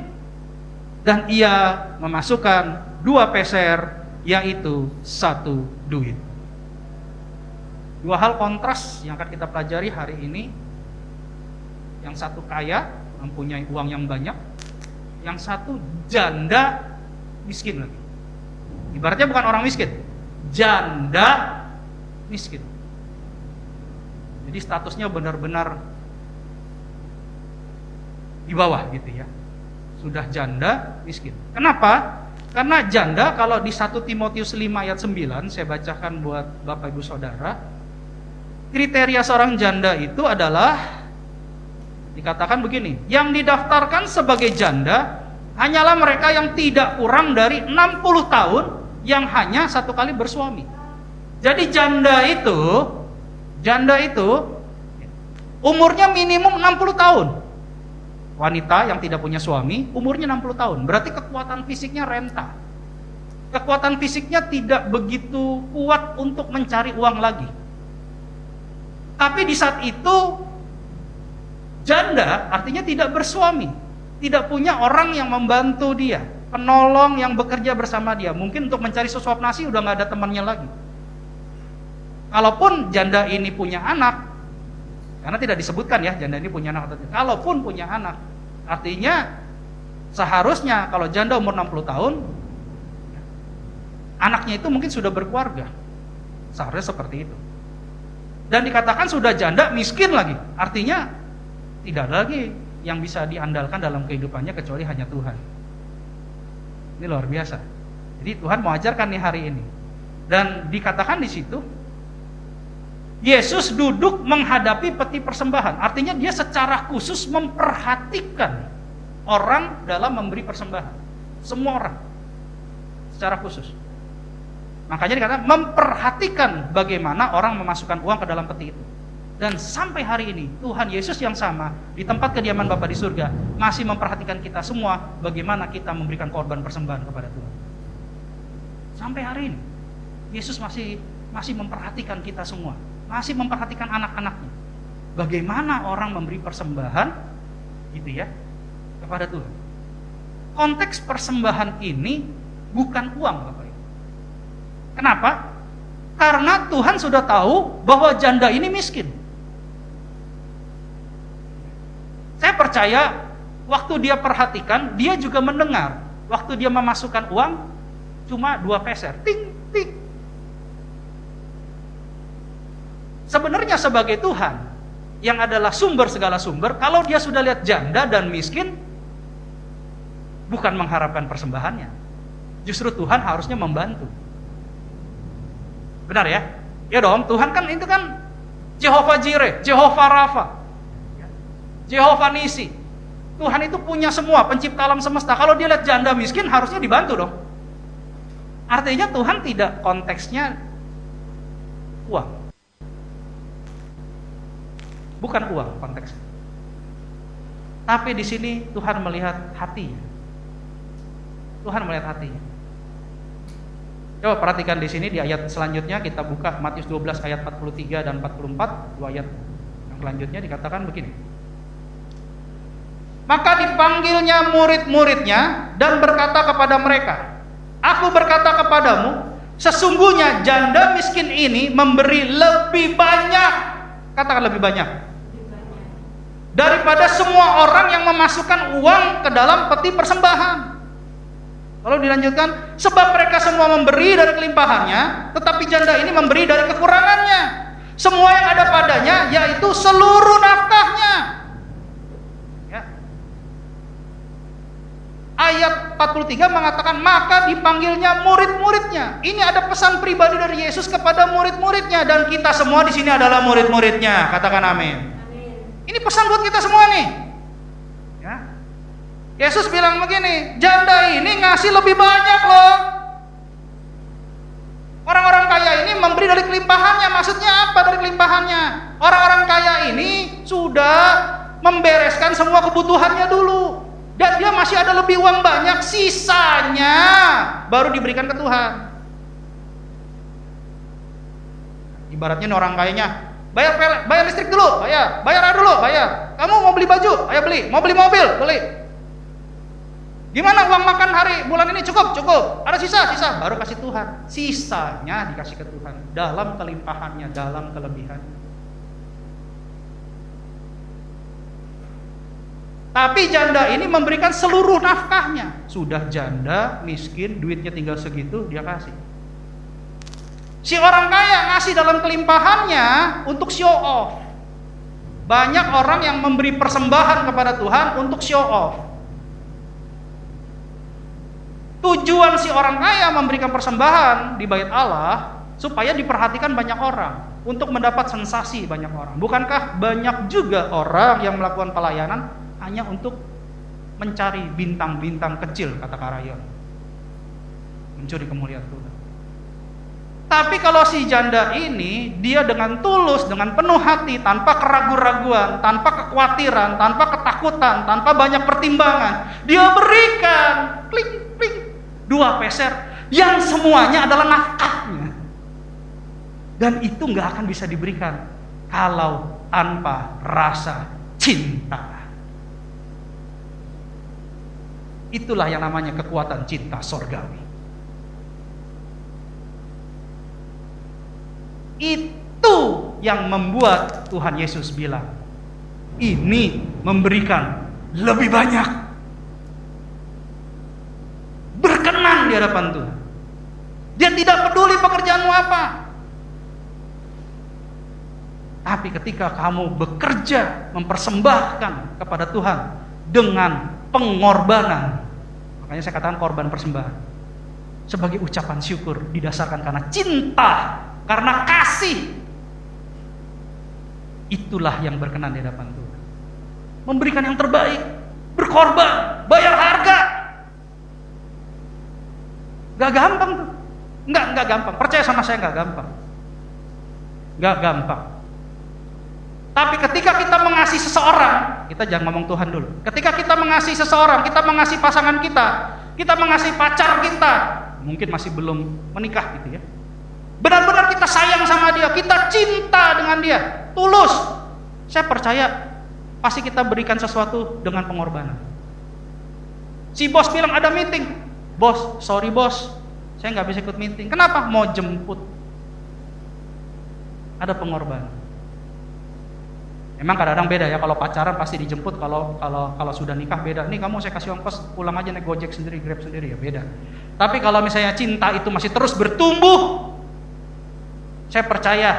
C: dan ia memasukkan 2 peser, yaitu 1 duit. 2 hal kontras yang akan kita pelajari hari ini. Yang satu kaya, mempunyai uang yang banyak. Yang satu janda, miskin lagi. Ibaratnya bukan orang miskin, janda miskin. Jadi statusnya benar-benar di bawah gitu ya. Sudah janda miskin. Kenapa? Karena janda kalau di 1 Timotius 5 ayat 9, saya bacakan buat Bapak Ibu Saudara. Kriteria seorang janda itu adalah dikatakan begini, yang didaftarkan sebagai janda hanyalah mereka yang tidak kurang dari 60 tahun yang hanya 1 kali bersuami. Jadi janda itu umurnya minimum 60 tahun. Wanita yang tidak punya suami umurnya 60 tahun. Berarti kekuatan fisiknya renta. Kekuatan fisiknya tidak begitu kuat untuk mencari uang lagi. Tapi di saat itu janda artinya tidak bersuami, tidak punya orang yang membantu dia, penolong yang bekerja bersama dia. Mungkin untuk mencari sesuap nasi udah nggak ada temannya lagi. Kalaupun janda ini punya anak, karena tidak disebutkan ya janda ini punya anak atau tidak. Kalaupun punya anak, artinya seharusnya kalau janda umur 60 tahun, anaknya itu mungkin sudah berkeluarga. Seharusnya seperti itu. Dan dikatakan sudah janda miskin lagi, artinya tidak ada lagi yang bisa diandalkan dalam kehidupannya kecuali hanya Tuhan. Ini luar biasa. Jadi Tuhan mau ajarkan nih hari ini. Dan dikatakan di situ, Yesus duduk menghadapi peti persembahan. Artinya dia secara khusus memperhatikan orang dalam memberi persembahan. Semua orang. Secara khusus. Makanya dikatakan memperhatikan bagaimana orang memasukkan uang ke dalam peti itu. Dan sampai hari ini Tuhan Yesus yang sama di tempat kediaman Bapa di surga masih memperhatikan kita semua bagaimana kita memberikan korban persembahan kepada Tuhan. Sampai hari ini Yesus masih memperhatikan kita semua, masih memperhatikan anak-anaknya. Bagaimana orang memberi persembahan gitu ya kepada Tuhan. Konteks persembahan ini bukan uang, Bapak Ibu. Kenapa? Karena Tuhan sudah tahu bahwa janda ini miskin. Saya percaya waktu dia perhatikan, dia juga mendengar. Waktu dia memasukkan uang, cuma 2 peser. Ting, ting. Sebenarnya sebagai Tuhan, yang adalah sumber segala sumber, kalau dia sudah lihat janda dan miskin, bukan mengharapkan persembahannya. Justru Tuhan harusnya membantu. Benar ya? Ya dong, Tuhan kan itu kan Jehovah Jireh, Jehovah Rafa, Jehovah Nisi. Tuhan itu punya semua, pencipta alam semesta. Kalau dia lihat janda miskin, harusnya dibantu dong. Artinya Tuhan tidak konteksnya uang. Bukan uang konteksnya. Tapi di sini Tuhan melihat hatinya. Tuhan melihat hatinya. Coba perhatikan di sini di ayat selanjutnya, kita buka Matius 12 ayat 43 dan 44, 2 ayat yang selanjutnya dikatakan begini. Maka dipanggilnya murid-muridnya dan berkata kepada mereka, "Aku berkata kepadamu, sesungguhnya janda miskin ini memberi lebih banyak," katakan lebih banyak, "daripada semua orang yang memasukkan uang ke dalam peti persembahan." Lalu dilanjutkan, "Sebab mereka semua memberi dari kelimpahannya, tetapi janda ini memberi dari kekurangannya. Semua yang ada padanya, yaitu seluruh nafkahnya." Ya. Ayat 43 mengatakan, "Maka dipanggilnya murid-muridnya." Ini ada pesan pribadi dari Yesus kepada murid-muridnya, dan kita semua di sini adalah murid-muridnya. Katakan amin. Ini pesan buat kita semua nih. Ya. Yesus bilang begini, janda ini ngasih lebih banyak loh. Orang-orang kaya ini memberi dari kelimpahannya. Maksudnya apa dari kelimpahannya? Orang-orang kaya ini sudah membereskan semua kebutuhannya dulu, dan dia masih ada lebih uang banyak, sisanya baru diberikan ke Tuhan. Ibaratnya orang kayanya, bayar listrik dulu, bayar dulu. Kamu mau beli baju, ayo beli. Mau beli mobil, beli. Gimana uang makan bulan ini? Cukup. Ada sisa, baru kasih Tuhan. Sisanya dikasih ke Tuhan dalam kelimpahannya, dalam kelebihannya. Tapi janda ini memberikan seluruh nafkahnya. Sudah janda, miskin, duitnya tinggal segitu, dia kasih. Si orang kaya ngasih dalam kelimpahannya untuk show off. Banyak orang yang memberi persembahan kepada Tuhan untuk show off. Tujuan si orang kaya memberikan persembahan di bait Allah supaya diperhatikan banyak orang, untuk mendapat sensasi banyak orang. Bukankah banyak juga orang yang melakukan pelayanan hanya untuk mencari bintang-bintang kecil, kata Karayon, mencuri kemuliaan Tuhan. Tapi kalau si janda ini, dia dengan tulus, dengan penuh hati, tanpa keraguan-raguan, tanpa kekhawatiran, tanpa ketakutan, tanpa banyak pertimbangan, dia berikan kling 2 peser yang semuanya adalah nafkahnya. Dan itu nggak akan bisa diberikan kalau tanpa rasa cinta. Itulah yang namanya kekuatan cinta sorgawi. Itu yang membuat Tuhan Yesus bilang, ini memberikan lebih banyak. Berkenan di hadapan Tuhan. Dia tidak peduli pekerjaanmu apa. Tapi ketika kamu bekerja, mempersembahkan kepada Tuhan dengan pengorbanan, makanya saya katakan korban persembahan, sebagai ucapan syukur didasarkan karena cinta, karena kasih, itulah yang berkenan di hadapan Tuhan. Memberikan yang terbaik, berkorban, bayar harga. Gak gampang tuh. Enggak gampang. Percaya sama saya, gak gampang. Gak gampang. Tapi ketika kita mengasihi seseorang, kita jangan ngomong Tuhan dulu. Ketika kita mengasihi seseorang, kita mengasihi pasangan kita mengasihi pacar kita, mungkin masih belum menikah gitu ya. Benar-benar kita sayang sama dia, kita cinta dengan dia, tulus. Saya percaya pasti kita berikan sesuatu dengan pengorbanan. Si bos bilang ada meeting. Bos, sorry bos, saya nggak bisa ikut meeting. Kenapa? Mau jemput. Ada pengorbanan. Emang kadang-kadang beda ya, kalau pacaran pasti dijemput, kalau sudah nikah beda. Nih kamu saya kasih ongkos, pulang aja naik Gojek sendiri, Grab sendiri, ya beda. Tapi kalau misalnya cinta itu masih terus bertumbuh, saya percaya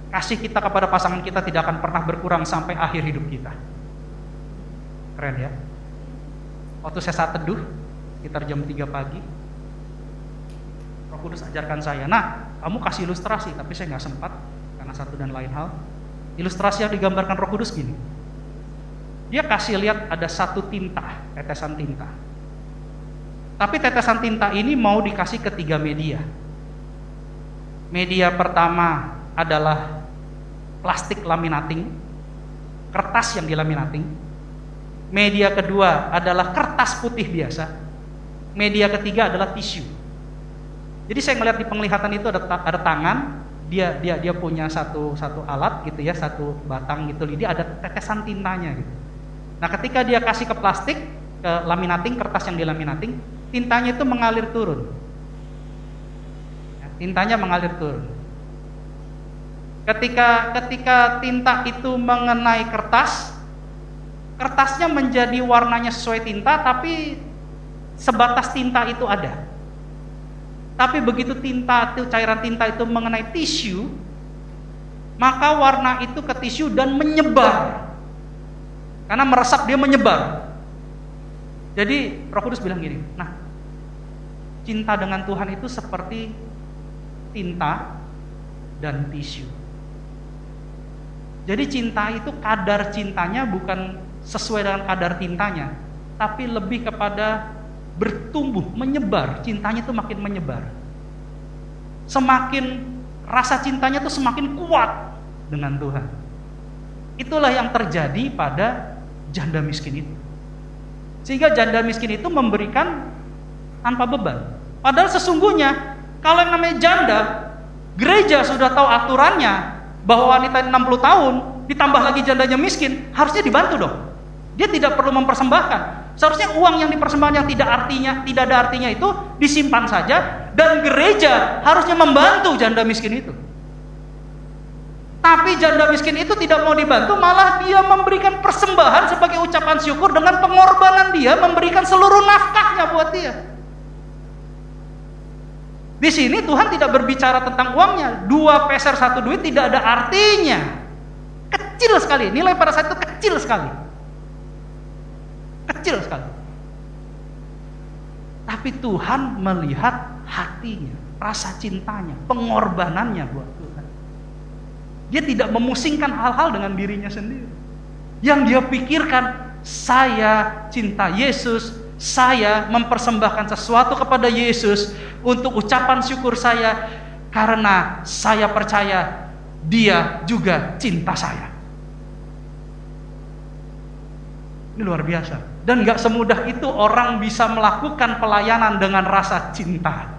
C: kasih kita kepada pasangan kita tidak akan pernah berkurang sampai akhir hidup kita. Keren ya. Waktu saya saat teduh sekitar jam 3 pagi, Roh Kudus ajarkan saya, nah kamu kasih ilustrasi, tapi saya nggak sempat karena satu dan lain hal. Ilustrasi yang digambarkan Roh Kudus gini, dia kasih lihat ada satu tinta, tetesan tinta, tapi tetesan tinta ini mau dikasih ke 3 media. Media pertama adalah plastik laminating, kertas yang dilaminating. Media kedua adalah kertas putih biasa. Media ketiga adalah tisu. Jadi saya melihat di penglihatan itu ada tangan, dia punya satu alat gitu ya, satu batang gitu, dia ada tetesan tintanya gitu. Nah, ketika dia kasih ke plastik, ke laminating, kertas yang dilaminating, tintanya itu mengalir turun. Tintanya mengalir turun. Ketika tinta itu mengenai kertas, kertasnya menjadi warnanya sesuai tinta, tapi sebatas tinta itu ada. Tapi begitu cairan tinta itu mengenai tisu, maka warna itu ke tisu dan menyebar. Karena meresap dia menyebar. Jadi Roh Kudus bilang gini, nah cinta dengan Tuhan itu seperti tinta dan tisu. Jadi cinta itu kadar cintanya bukan sesuai dengan kadar tintanya, tapi lebih kepada bertumbuh, menyebar. Cintanya itu makin menyebar. Semakin rasa cintanya itu semakin kuat dengan Tuhan. Itulah yang terjadi pada janda miskin itu. Sehingga janda miskin itu memberikan tanpa beban. Padahal sesungguhnya kalau yang namanya janda, gereja sudah tahu aturannya bahwa wanita 60 tahun ditambah lagi jandanya miskin, harusnya dibantu dong. Dia tidak perlu mempersembahkan. Seharusnya uang yang dipersembahkan yang tidak ada artinya itu disimpan saja, dan gereja harusnya membantu janda miskin itu. Tapi janda miskin itu tidak mau dibantu, malah dia memberikan persembahan sebagai ucapan syukur dengan pengorbanan dia memberikan seluruh nafkahnya buat dia. Di sini Tuhan tidak berbicara tentang uangnya. 2 peser 1 duit tidak ada artinya. Kecil sekali, nilai pada saat itu kecil sekali. Kecil sekali. Tapi Tuhan melihat hatinya, rasa cintanya, pengorbanannya buat Tuhan. Dia tidak memusingkan hal-hal dengan dirinya sendiri. Yang dia pikirkan, saya cinta Yesus, saya mempersembahkan sesuatu kepada Yesus untuk ucapan syukur saya, karena saya percaya Dia juga cinta saya. Ini luar biasa. Dan gak semudah itu orang bisa melakukan pelayanan dengan rasa cinta.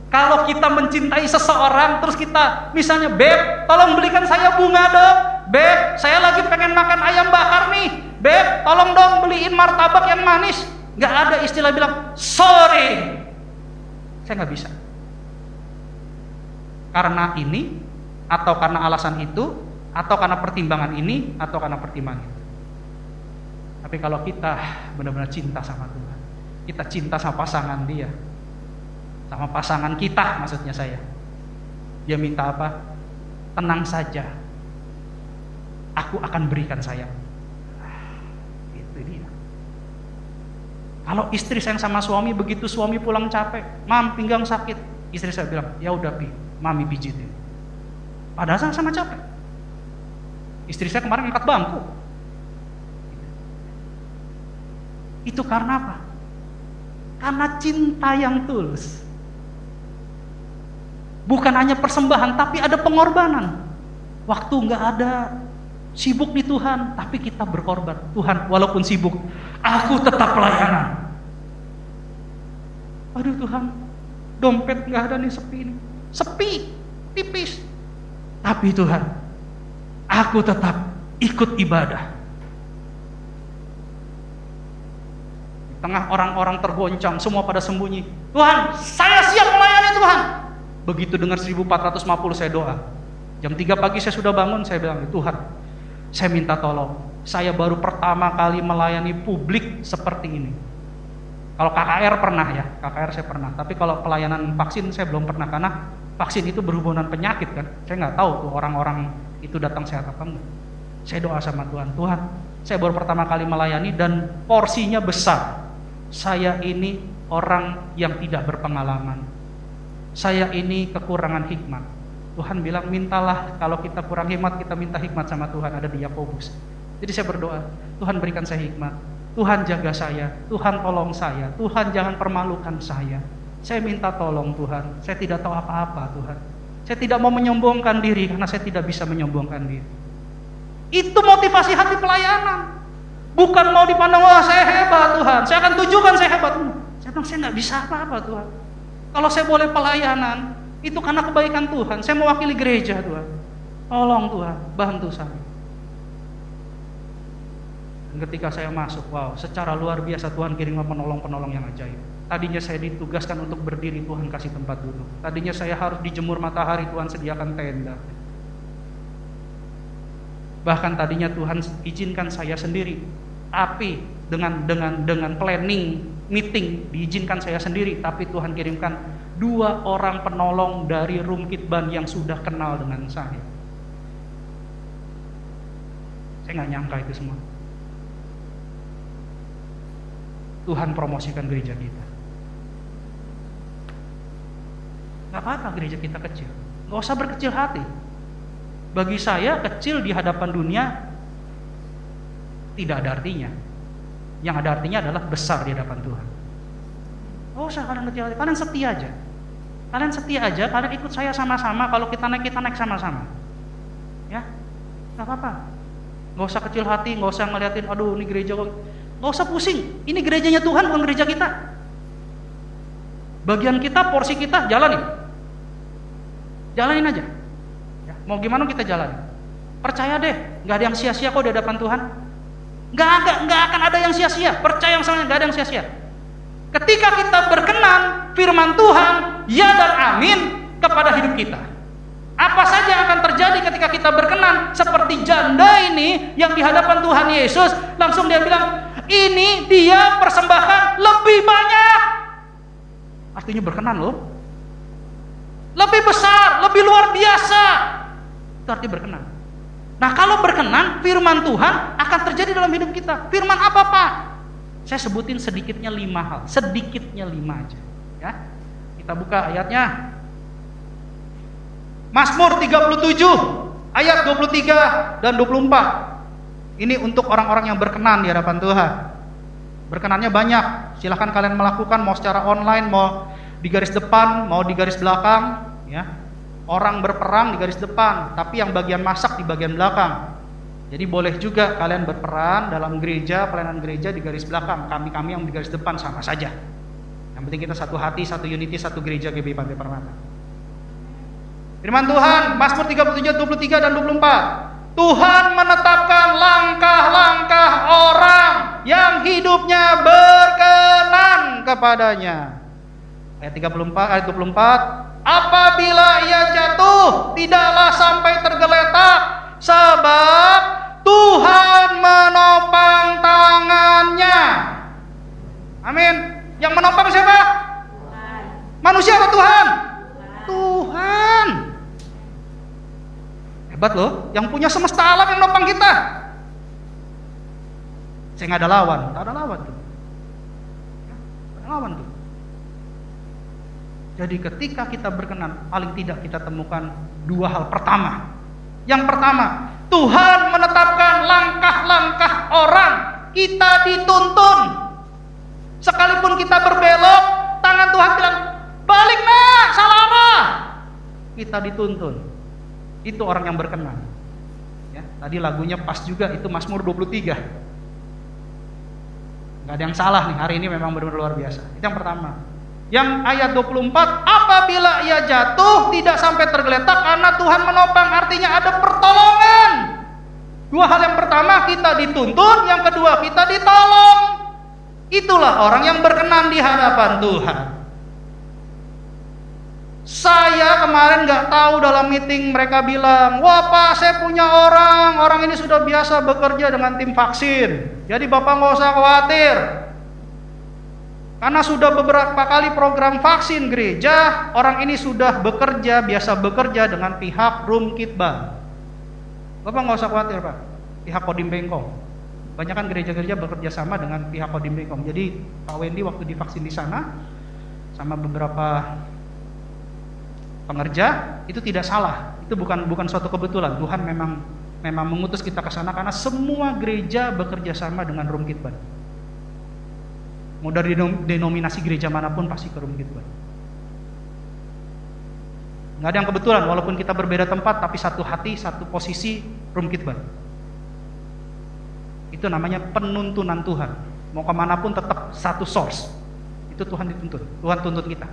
C: Kalau kita mencintai seseorang, terus kita misalnya, Beb, tolong belikan saya bunga dong. Beb, saya lagi pengen makan ayam bakar nih. Beb, tolong dong beliin martabak yang manis. Gak ada istilah bilang, sorry, saya gak bisa. Karena ini, atau karena alasan itu, atau karena pertimbangan ini, atau karena pertimbangan itu. Tapi kalau kita benar-benar cinta sama Tuhan, kita cinta sama pasangan dia, sama pasangan kita maksudnya saya, dia minta apa? Tenang saja, aku akan berikan sayang. Itu dia. Kalau istri sayang sama suami, begitu suami pulang capek, Mam pinggang sakit, istri saya bilang, ya udah Pi, Mami pijitin. Padahal sama-sama capek. Istri saya kemarin angkat bangku. Itu karena apa? Karena cinta yang tulus. Bukan hanya persembahan, tapi ada pengorbanan. Waktu nggak ada, sibuk di Tuhan, tapi kita berkorban. Tuhan, walaupun sibuk, aku tetap pelayanan. Aduh Tuhan, dompet nggak ada nih, sepi nih. Sepi, tipis. Tapi Tuhan, aku tetap ikut ibadah. Tengah orang-orang tergoncang, semua pada sembunyi. Tuhan, saya siap melayani Tuhan. Begitu dengar 1450 saya doa. Jam 3 pagi saya sudah bangun, saya bilang, Tuhan, saya minta tolong. Saya baru pertama kali melayani publik seperti ini. Kalau KKR pernah ya, KKR saya pernah. Tapi kalau pelayanan vaksin saya belum pernah, karena vaksin itu berhubungan penyakit kan. Saya nggak tahu tuh orang-orang itu datang sehat apa enggak. Saya doa sama Tuhan, Tuhan, saya baru pertama kali melayani dan porsinya besar. Saya ini orang yang tidak berpengalaman. Saya ini kekurangan hikmat. Tuhan bilang, mintalah, kalau kita kurang hikmat, kita minta hikmat sama Tuhan, ada di Yakobus. Jadi saya berdoa, Tuhan berikan saya hikmat. Tuhan jaga saya, Tuhan tolong saya, Tuhan jangan permalukan saya. Saya minta tolong Tuhan, saya tidak tahu apa-apa Tuhan. Saya tidak mau menyombongkan diri, karena saya tidak bisa menyombongkan diri. Itu motivasi hati pelayanan. Bukan mau dipandang, wah saya hebat Tuhan, saya akan tunjukkan saya hebat. Saya bilang, saya nggak bisa apa-apa Tuhan. Kalau saya boleh pelayanan, itu karena kebaikan Tuhan. Saya mewakili gereja Tuhan. Tolong Tuhan, bantu saya. Dan ketika saya masuk, wow, secara luar biasa Tuhan kirim penolong-penolong yang ajaib. Tadinya saya ditugaskan untuk berdiri, Tuhan kasih tempat duduk. Tadinya saya harus dijemur matahari, Tuhan sediakan tenda. Bahkan tadinya Tuhan izinkan saya sendiri, tapi dengan planning meeting diizinkan saya sendiri, tapi Tuhan kirimkan 2 orang penolong dari Rumkitban yang sudah kenal dengan saya. Saya nggak nyangka itu semua. Tuhan promosikan gereja kita. Gak apa-apa gereja kita kecil, gak usah berkecil hati. Bagi saya kecil di hadapan dunia tidak ada artinya. Yang ada artinya adalah besar di hadapan Tuhan. Gak usah kalian kecil hati, kalian setia aja. Kalian setia aja, kalian ikut saya sama-sama. Kalau kita naik sama-sama. Ya, gak apa-apa. Gak usah kecil hati, gak usah ngeliatin, aduh ini gereja kok. Gak usah pusing, ini gerejanya Tuhan bukan gereja kita. Bagian kita, porsi kita, jalanin aja ya, mau gimana kita jalanin. Percaya deh, gak ada yang sia-sia kok di hadapan Tuhan. Nggak akan ada yang sia-sia. Percaya yang sama, nggak ada yang sia-sia. Ketika kita berkenan firman Tuhan, ya dan amin kepada hidup kita. Apa saja yang akan terjadi ketika kita berkenan? Seperti janda ini yang di hadapan Tuhan Yesus, langsung dia bilang, ini dia persembahkan lebih banyak. Artinya berkenan loh. Lebih besar, lebih luar biasa. Itu artinya berkenan. Nah, kalau berkenan, firman Tuhan akan terjadi dalam hidup kita. Firman apa, Pak? Saya sebutin sedikitnya 5 hal. Sedikitnya 5 aja. Ya. Kita buka ayatnya. Mazmur 37 ayat 23 dan 24. Ini untuk orang-orang yang berkenan di hadapan Tuhan. Berkenannya banyak. Silahkan kalian melakukan, mau secara online, mau di garis depan, mau di garis belakang, ya. Orang berperang di garis depan, tapi yang bagian masak di bagian belakang. Jadi boleh juga kalian berperan dalam gereja, pelayanan gereja di garis belakang. Kami yang di garis depan sama saja. Yang penting kita satu hati, satu unity, satu gereja GBI Pantai Permata. Firman Tuhan, Mazmur 37, 23 dan 24. Tuhan menetapkan langkah-langkah orang yang hidupnya berkenan kepadanya. Ayat 34, ayat 24. Apabila ia jatuh, tidaklah sampai tergeletak, sebab Tuhan menopang tangannya. Amin. Yang menopang siapa? Tuhan. Manusia atau Tuhan? Tuhan. Hebat loh, yang punya semesta alam yang menopang kita. Saya nggak ada lawan, nggak ada lawan tuh. Nggak ada lawan tuh. Jadi ketika kita berkenan, paling tidak kita temukan 2 hal. Pertama, yang pertama, Tuhan menetapkan langkah-langkah orang. Kita dituntun. Sekalipun kita berbelok, tangan Tuhan bilang, balik nak, salah arah. Kita dituntun. Itu orang yang berkenan. Ya, tadi lagunya pas juga, itu Mazmur 23. Gak ada yang salah nih, hari ini memang benar-benar luar biasa. Itu yang pertama. Yang ayat 24, apabila ia jatuh tidak sampai tergeletak karena Tuhan menopang, artinya ada pertolongan. 2 hal, yang pertama kita dituntun, yang kedua kita ditolong. Itulah orang yang berkenan di hadapan Tuhan. Saya kemarin nggak tahu dalam meeting mereka bilang, wah Pak, saya punya orang ini sudah biasa bekerja dengan tim vaksin, jadi Bapak nggak usah khawatir. Karena sudah beberapa kali program vaksin gereja, orang ini sudah biasa bekerja dengan pihak Rum Kitban. Bapak nggak usah khawatir Pak, pihak Kodim Bengkong. Banyak kan gereja-gereja bekerja sama dengan pihak Kodim Bengkong. Jadi Pak Wendy waktu divaksin di sana, sama beberapa pengerja, itu tidak salah. Itu bukan suatu kebetulan. Tuhan memang mengutus kita ke sana karena semua gereja bekerja sama dengan Rum Kitban. Mau dari denominasi gereja manapun pasti ke Rum Kitban. Nggak ada yang kebetulan, walaupun kita berbeda tempat, tapi satu hati, satu posisi Rum Kitban. Itu namanya penuntunan Tuhan. Mau kemanapun tetap satu source. Itu Tuhan dituntun, Tuhan tuntut kita.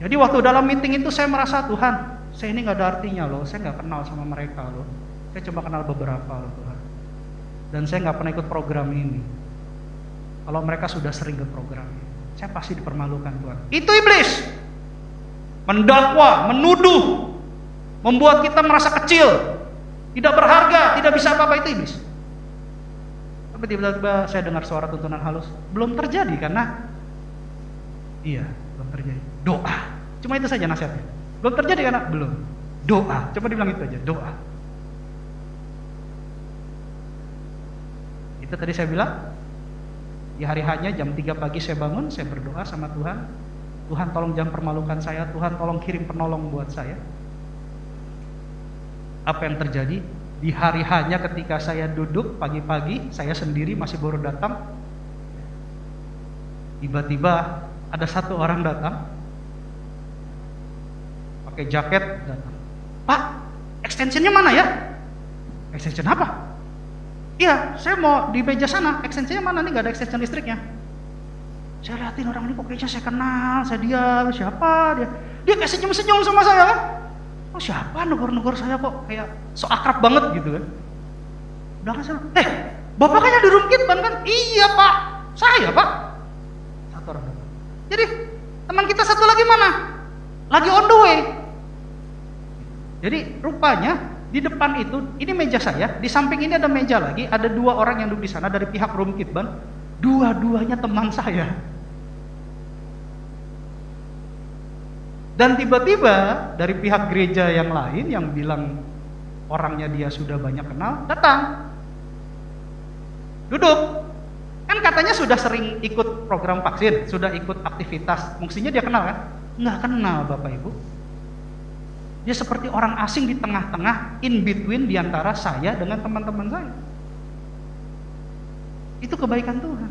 C: Jadi waktu dalam meeting itu saya merasa, Tuhan, saya ini nggak ada artinya loh, saya nggak kenal sama mereka loh. Saya cuma kenal beberapa loh Tuhan. Dan saya nggak pernah ikut program ini. Kalau mereka sudah sering ke program ini, saya pasti dipermalukan Tuhan. Itu iblis. Mendakwa, menuduh, membuat kita merasa kecil, tidak berharga, tidak bisa apa-apa, itu iblis. Tapi tiba-tiba saya dengar suara tuntunan halus. Belum terjadi karena belum terjadi. Doa. Cuma itu saja nasihatnya. Belum terjadi karena belum. Doa. Coba dibilang itu aja, doa. Itu tadi saya bilang, di hari hanya jam 3 pagi saya bangun, saya berdoa sama Tuhan. Tuhan tolong jangan permalukan saya, Tuhan tolong kirim penolong buat saya. Apa yang terjadi? Di hari hanya ketika saya duduk pagi-pagi, saya sendiri masih baru datang. Tiba-tiba ada satu orang datang, pakai jaket datang. Pak, extensionnya mana ya? Extension apa? Iya, saya mau di meja sana, extensionnya mana nih, gak ada extension listriknya. Saya liatin orang ini kok kayaknya saya kenal, saya diam, siapa dia? Dia kayak senyum-senyum sama saya kan. Oh siapa negor-negor saya kok kayak so akrab banget gitu kan. Udah kan saya, Bapak kan yang di room kitban kan? Iya Pak, saya Pak. Satu orang datang. Jadi teman kita satu lagi mana? Lagi on the way. Jadi rupanya di depan itu, ini meja saya, di samping ini ada meja lagi, ada 2 orang yang duduk di sana dari pihak room kitban, dua-duanya teman saya. Dan tiba-tiba dari pihak gereja yang lain yang bilang orangnya dia sudah banyak kenal, datang. Duduk. Kan katanya sudah sering ikut program vaksin, sudah ikut aktivitas. Mestinya dia kenal kan? Nggak kenal Bapak Ibu. Dia seperti orang asing di tengah-tengah, in between di antara saya dengan teman-teman saya. Itu kebaikan Tuhan.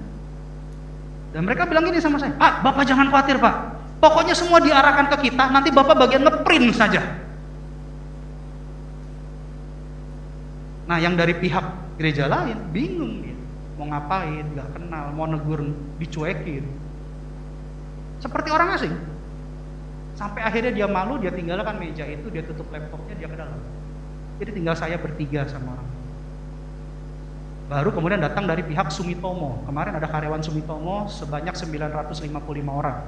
C: Dan mereka bilang gini sama saya, Pak, Bapak jangan khawatir Pak. Pokoknya semua diarahkan ke kita, nanti Bapak bagian ngeprint saja. Nah yang dari pihak gereja lain, bingung dia. Mau ngapain, gak kenal, mau negur, dicuekin. Seperti orang asing. Sampai akhirnya dia malu, dia tinggalkan meja itu, dia tutup laptopnya, dia ke dalam. Jadi tinggal saya bertiga sama orang. Baru kemudian datang dari pihak Sumitomo. Kemarin ada karyawan Sumitomo sebanyak 955 orang.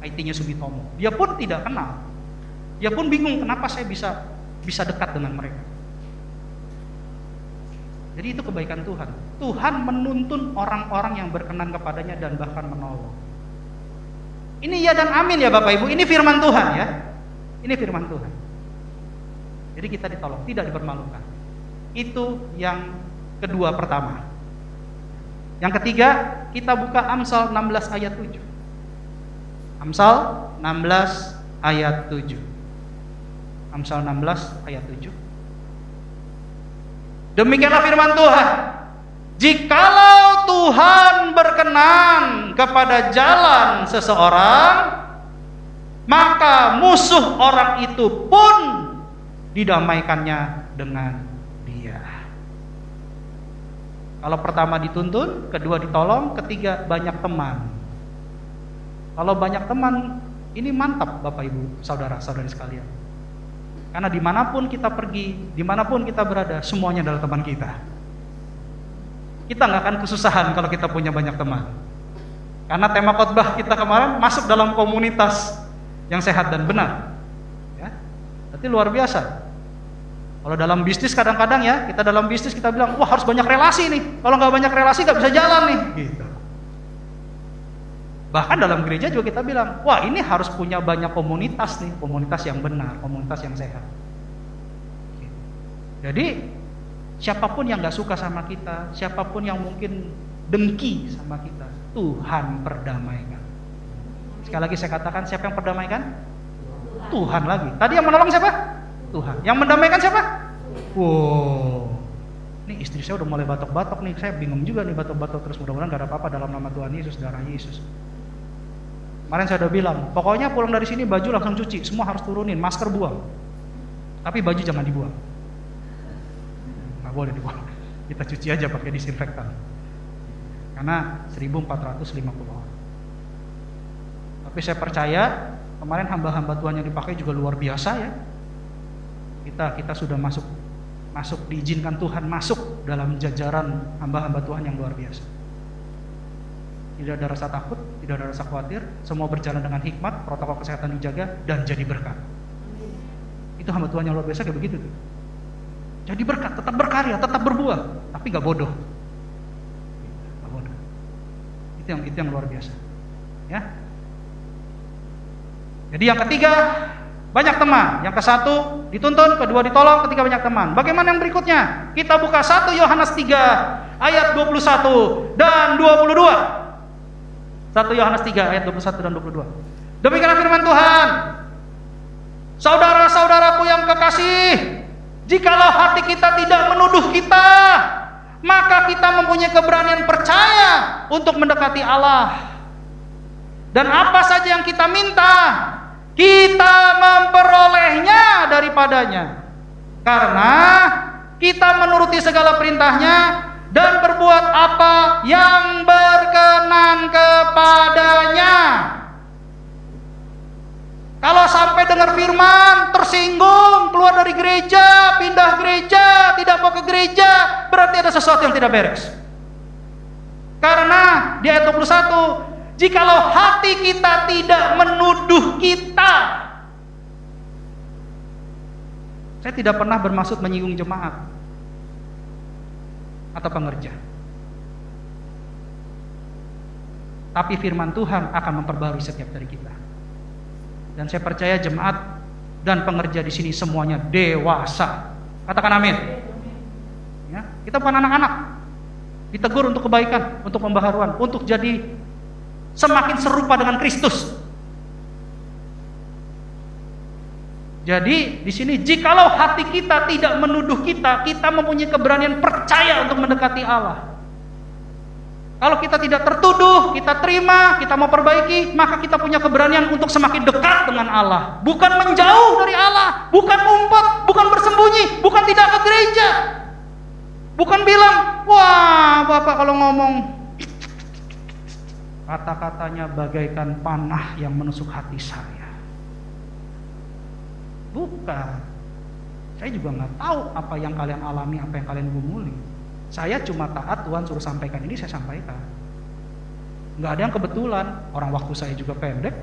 C: IT-nya Sumitomo. Dia pun tidak kenal. Dia pun bingung kenapa saya bisa dekat dengan mereka. Jadi itu kebaikan Tuhan. Tuhan menuntun orang-orang yang berkenan kepadanya dan bahkan menolong. Ini ya dan amin ya Bapak Ibu. Ini firman Tuhan ya. Ini firman Tuhan. Jadi kita ditolong, tidak dipermalukan. Itu yang kedua pertama. Yang ketiga, kita buka Amsal 16 ayat 7. Amsal 16 ayat 7. Amsal 16 ayat 7. Demikianlah firman Tuhan. Jikalau Tuhan berkenan kepada jalan seseorang, maka musuh orang itu pun didamaikannya dengan dia. Kalau pertama dituntun, kedua ditolong, ketiga banyak teman. Kalau banyak teman, ini mantap Bapak Ibu, saudara-saudari sekalian. Karena dimanapun kita pergi, dimanapun kita berada, semuanya adalah teman kita. Kita nggak akan kesusahan kalau kita punya banyak teman. Karena tema khotbah kita kemarin masuk dalam komunitas yang sehat dan benar. Ya, berarti luar biasa. Kalau dalam bisnis kadang-kadang ya, kita dalam bisnis kita bilang, wah harus banyak relasi nih. Kalau nggak banyak relasi nggak bisa jalan nih. Gitu. Bahkan dalam gereja juga kita bilang, wah ini harus punya banyak komunitas nih, komunitas yang benar, komunitas yang sehat. Jadi siapapun yang gak suka sama kita, siapapun yang mungkin dengki sama kita, Tuhan perdamaikan. Sekali lagi saya katakan, siapa yang perdamaikan? Tuhan lagi. Tadi yang menolong siapa? Tuhan. Yang mendamaikan siapa? Wow. Ini istri saya udah mulai batuk-batuk nih, saya bingung juga nih batuk-batuk terus, mudah-mudahan gak ada apa-apa dalam nama Tuhan Yesus, darah Yesus. Kemarin saya udah bilang, pokoknya pulang dari sini baju langsung cuci, semua harus turunin, masker buang. Tapi baju jangan dibuang. Nggak boleh dibuang. Kita cuci aja pakai disinfektan. Karena 1.450 orang. Tapi saya percaya, kemarin hamba-hamba Tuhan yang dipakai juga luar biasa ya. Kita sudah masuk diizinkan Tuhan masuk dalam jajaran hamba-hamba Tuhan yang luar biasa. Tidak ada rasa takut, tidak ada rasa khawatir, semua berjalan dengan hikmat, protokol kesehatan dijaga, dan jadi berkat. Itu hamba Tuhan yang luar biasa kayak begitu tuh. Jadi berkat, tetap berkarya, tetap berbuah, tapi gak bodoh. Gak bodoh. Itu yang luar biasa. Ya. Jadi yang ketiga, banyak teman. Yang ke satu dituntun, kedua ditolong, ketiga banyak teman. Bagaimana yang berikutnya? Kita buka 1 Yohanes 3 ayat 21 dan 22. 1 Yohanes 3 ayat 21 dan 22. Demikianlah firman Tuhan. Saudara-saudaraku yang kekasih, jikalau hati kita tidak menuduh kita, maka kita mempunyai keberanian percaya untuk mendekati Allah. Dan apa saja yang kita minta, kita memperolehnya daripadanya. Karena kita menuruti segala perintahnya dan berbuat apa yang berkenan kepadanya. Kalau sampai dengar firman, tersinggung, keluar dari gereja, pindah gereja, tidak mau ke gereja, berarti ada sesuatu yang tidak beres. Karena di ayat 21, jikalau hati kita tidak menuduh kita. Saya tidak pernah bermaksud menyinggung jemaat atau pengerja. Tapi firman Tuhan akan memperbarui setiap dari kita. Dan saya percaya jemaat dan pengerja di sini semuanya dewasa. Katakan amin. Ya, kita bukan anak-anak. Ditegur untuk kebaikan, untuk pembaharuan, untuk jadi semakin serupa dengan Kristus. Jadi di sini jikalau hati kita tidak menuduh kita, kita mempunyai keberanian percaya untuk mendekati Allah. Kalau kita tidak tertuduh, kita terima, kita mau perbaiki, maka kita punya keberanian untuk semakin dekat dengan Allah. Bukan menjauh dari Allah, bukan ngumpet, bukan bersembunyi, bukan tidak ke gereja. Bukan bilang, wah Bapak kalau ngomong kata-katanya bagaikan panah yang menusuk hati saya. Bukan. Saya juga nggak tahu apa yang kalian alami, apa yang kalian gumuli. Saya cuma taat, Tuhan suruh sampaikan ini, saya sampaikan. Nggak ada yang kebetulan, orang waktu saya juga pendek.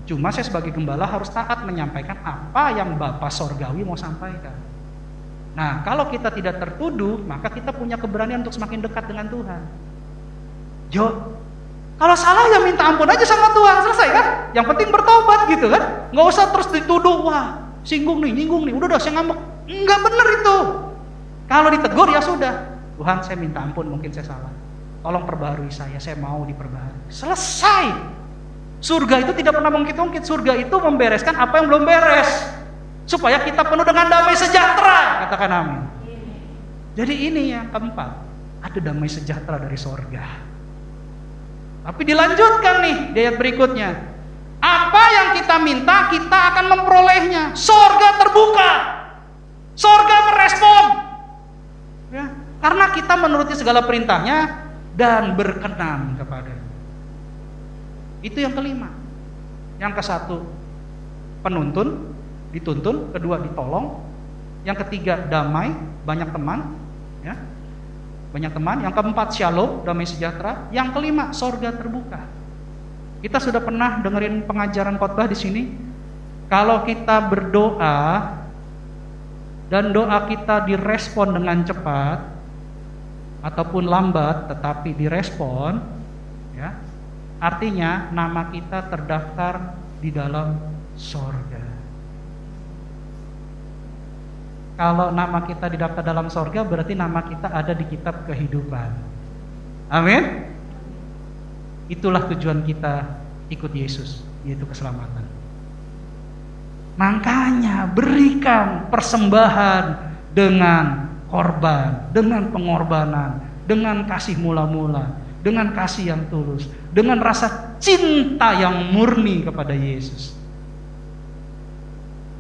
C: Cuma saya sebagai gembala harus taat menyampaikan apa yang Bapak Sorgawi mau sampaikan. Nah, kalau kita tidak tertuduh, maka kita punya keberanian untuk semakin dekat dengan Tuhan. Jo, kalau salah ya minta ampun aja sama Tuhan, selesai kan? Yang penting bertobat gitu kan? Nggak usah terus dituduh, wah singgung nih, nyinggung nih, udah saya ngambek. Nggak bener itu. Kalau ditegur ya sudah, Tuhan saya minta ampun, mungkin saya salah. Tolong perbaharui saya mau diperbaharui. Selesai. Surga itu tidak pernah mengungkit-ungkit. Surga itu membereskan apa yang belum beres. Supaya kita penuh dengan damai sejahtera. Katakan amin. Jadi ini yang keempat. Ada damai sejahtera dari surga. Tapi dilanjutkan nih di ayat berikutnya. Apa yang kita minta, kita akan memperolehnya. Surga terbuka. Surga merespon. Ya, karena kita menuruti segala perintahnya dan berkenan kepadanya. Itu yang kelima. Yang kesatu penuntun, dituntun, kedua ditolong, yang ketiga damai, banyak teman, ya, banyak teman. Yang keempat shalom, damai sejahtera. Yang kelima surga terbuka. Kita sudah pernah dengerin pengajaran khotbah di sini. Kalau kita berdoa dan doa kita direspon dengan cepat ataupun lambat tetapi direspon, ya, artinya nama kita terdaftar di dalam sorga. Kalau nama kita didaftar dalam sorga, berarti nama kita ada di kitab kehidupan. Amin. Itulah tujuan kita ikut Yesus, yaitu keselamatan. Makanya berikan persembahan dengan korban, dengan pengorbanan, dengan kasih mula-mula, dengan kasih yang tulus, dengan rasa cinta yang murni kepada Yesus.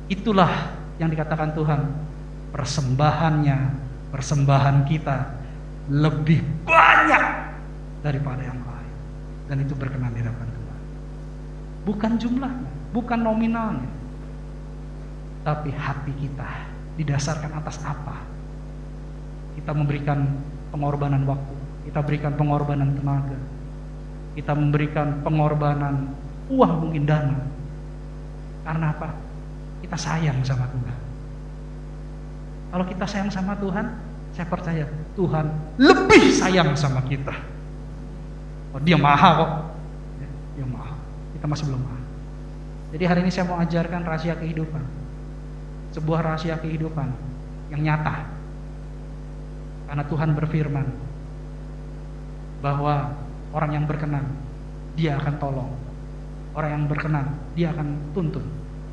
C: Itulah yang dikatakan Tuhan, persembahan kita lebih banyak daripada yang lain, dan itu berkenan di hadapan Tuhan. Bukan jumlahnya, bukan nominalnya, tapi hati kita didasarkan atas apa? Kita memberikan pengorbanan waktu, kita berikan pengorbanan tenaga, kita memberikan pengorbanan uang, mungkin dana. Karena apa? Kita sayang sama Tuhan. Kalau kita sayang sama Tuhan, saya percaya Tuhan lebih sayang sama kita. Oh, dia maha kok. Dia maha. Kita masih belum maha. Jadi hari ini saya mau ajarkan rahasia kehidupan. Sebuah rahasia kehidupan yang nyata. Karena Tuhan berfirman bahwa orang yang berkenan, dia akan tolong. Orang yang berkenan, dia akan tuntun.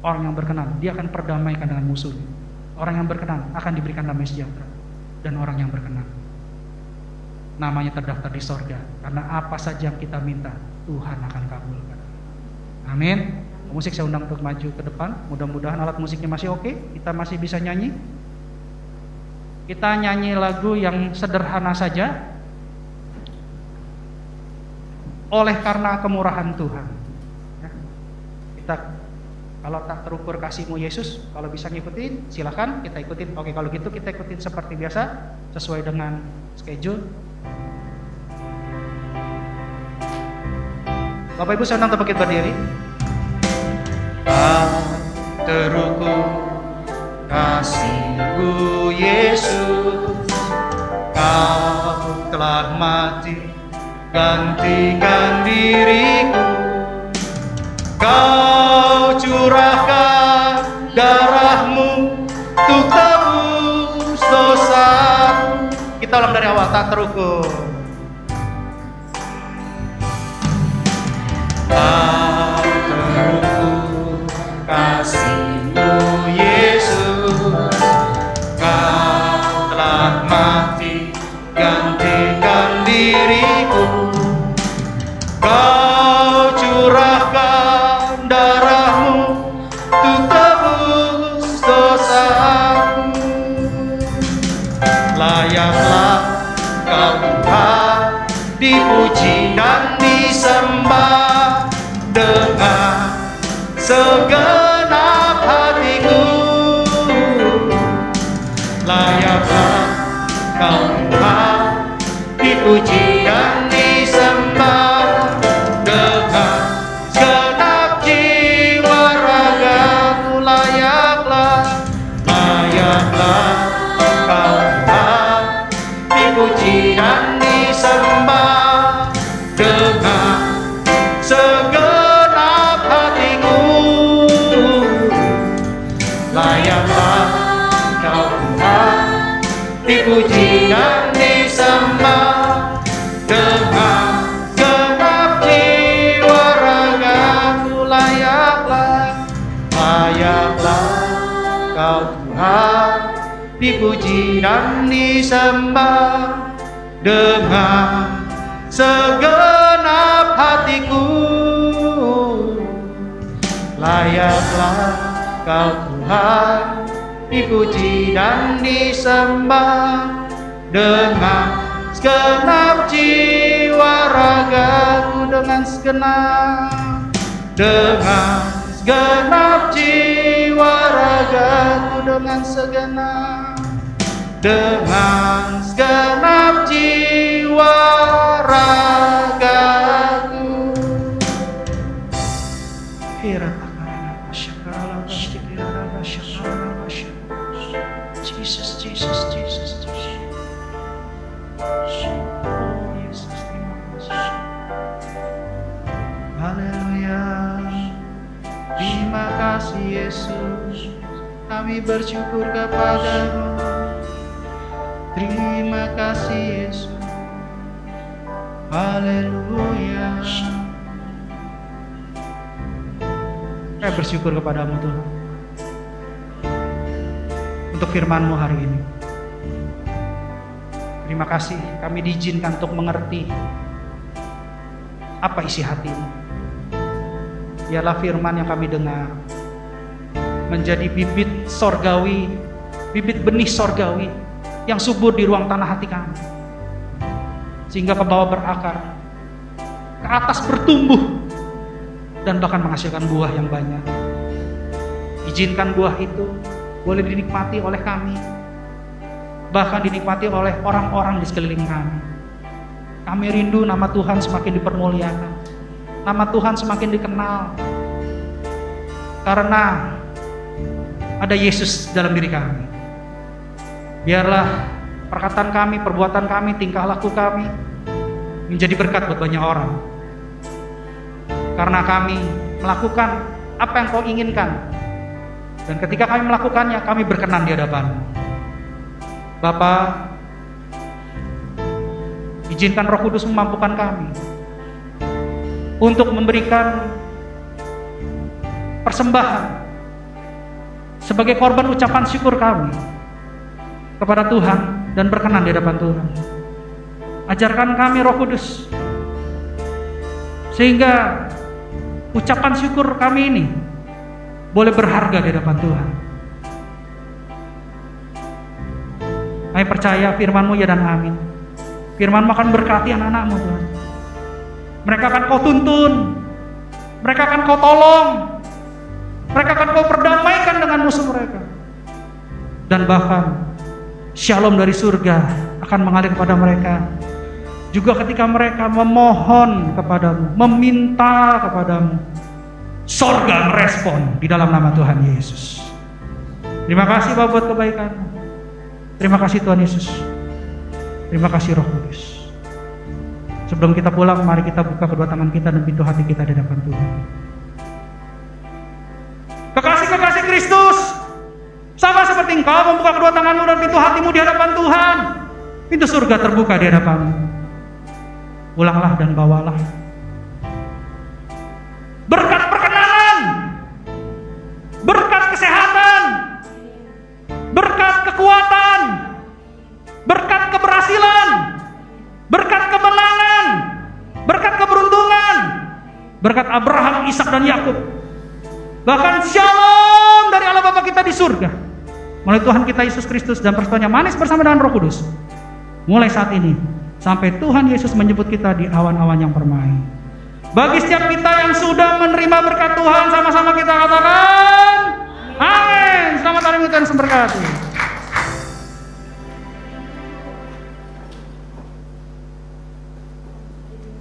C: Orang yang berkenan, dia akan perdamaikan dengan musuhnya. Orang yang berkenan akan diberikan damai sejahtera. Dan orang yang berkenan, namanya terdaftar di sorga. Karena apa saja yang kita minta, Tuhan akan kabulkan. Amin. Musik saya undang untuk maju ke depan. Mudah-mudahan alat musiknya masih oke. Kita masih bisa nyanyi. Kita nyanyi lagu yang sederhana saja. Oleh karena kemurahan Tuhan. Ya. Kita Kalau tak terukur kasih-Mu Yesus, kalau bisa ngikutin, silakan kita ikutin. Oke, kalau gitu kita ikutin seperti biasa, sesuai dengan schedule. Bapak Ibu, saya undang untuk bangkit berdiri. Terukur kasih-Mu Yesus, Kau telah mati gantikan diriku. Kau curahkan darah-Mu untuk tebus dosa. Kita ulang dari awal, tak terukur. Tak terukur kasih-Mu Yesus, Kau telah mati gantikan diriku. Kau curahkan darah-Mu untuk tebus dosaku. Layaklah Kau Tuhan dipuji dan disembah dengan segenap hatiku. Layaklah Kau Tuhan dipuji dan disembah dengan segenap jiwa ragaku. Layaklah Kau Tuhan dipuji dan disembah dengan segenap hatiku. Layaklah Kau Tuhan dipuji dan disembah dengan segenap jiwa ragaku. Layaklah Kau Tuhan dipuji dan disembah dengan segenap hatiku. Layaklah Kau Tuhan dipuji dan disembah dengan segenap jiwa ragaku. Dengan segenap jiwa ragaku. Dengan segenap jiwa ragaku. Jesus, Jesus, Jesus, Jesus. Oh Yesus, terima kasih. Haleluya. Terima kasih Yesus. Kami bersyukur kepada-Mu. Terima kasih Yesus. Haleluya. Saya bersyukur kepada-Mu Tuhan untuk firman-Mu hari ini. Terima kasih kami diizinkan untuk mengerti apa isi hati-Mu. Ialah firman yang kami dengar menjadi bibit sorgawi, bibit benih sorgawi yang subur di ruang tanah hati kami, sehingga kebawa berakar, ke atas bertumbuh, dan bahkan menghasilkan buah yang banyak. Izinkan buah itu boleh dinikmati oleh kami, bahkan dinikmati oleh orang-orang di sekeliling kami. Kami rindu nama Tuhan semakin dipermuliakan, nama Tuhan semakin dikenal, karena ada Yesus dalam diri kami. Biarlah perkataan kami, perbuatan kami, tingkah laku kami menjadi berkat buat banyak orang, karena kami melakukan apa yang Kau inginkan. Dan ketika kami melakukannya, kami berkenan di hadapan-Mu. Bapa, izinkan Roh Kudus memampukan kami untuk memberikan persembahan sebagai korban ucapan syukur kami kepada Tuhan dan berkenan di hadapan Tuhan. Ajarkan kami Roh Kudus, sehingga ucapan syukur kami ini boleh berharga di hadapan Tuhan. Kami percaya firman-Mu ya dan amin. Firman-Mu akan berkati anak-anak-Mu Tuhan. Mereka akan Kau tuntun, mereka akan Kau tolong, Mereka akan kau perdamaikan dengan musuh mereka. Dan bahkan shalom dari surga akan mengalir kepada mereka. Juga ketika mereka memohon kepadamu, meminta kepadamu, sorga merespon di dalam nama Tuhan Yesus. Terima kasih Bapak buat kebaikan-Mu. Terima kasih Tuhan Yesus. Terima kasih Roh Kudus. Sebelum kita pulang, mari kita buka kedua tangan kita dan pintu hati kita di hadapan Tuhan. Kekasih-kekasih Kristus, sama seperti engkau membuka kedua tanganmu dan pintu hatimu di hadapan Tuhan, pintu surga terbuka di hadapanmu. Pulanglah dan bawalah berkat perkenanan, berkat kesehatan, berkat kekuatan, berkat keberhasilan, berkat kemenangan, berkat keberuntungan, berkat Abraham, Ishak dan Yakub. Bahkan shalom dari Allah Bapa kita di surga melalui Tuhan kita Yesus Kristus dan persekutuannya manis bersama dengan Roh Kudus mulai saat ini sampai Tuhan Yesus menjemput kita di awan-awan yang permai. Bagi setiap kita yang sudah menerima berkat Tuhan, sama-sama kita katakan amin. Selamat hari Tuhan memberkati.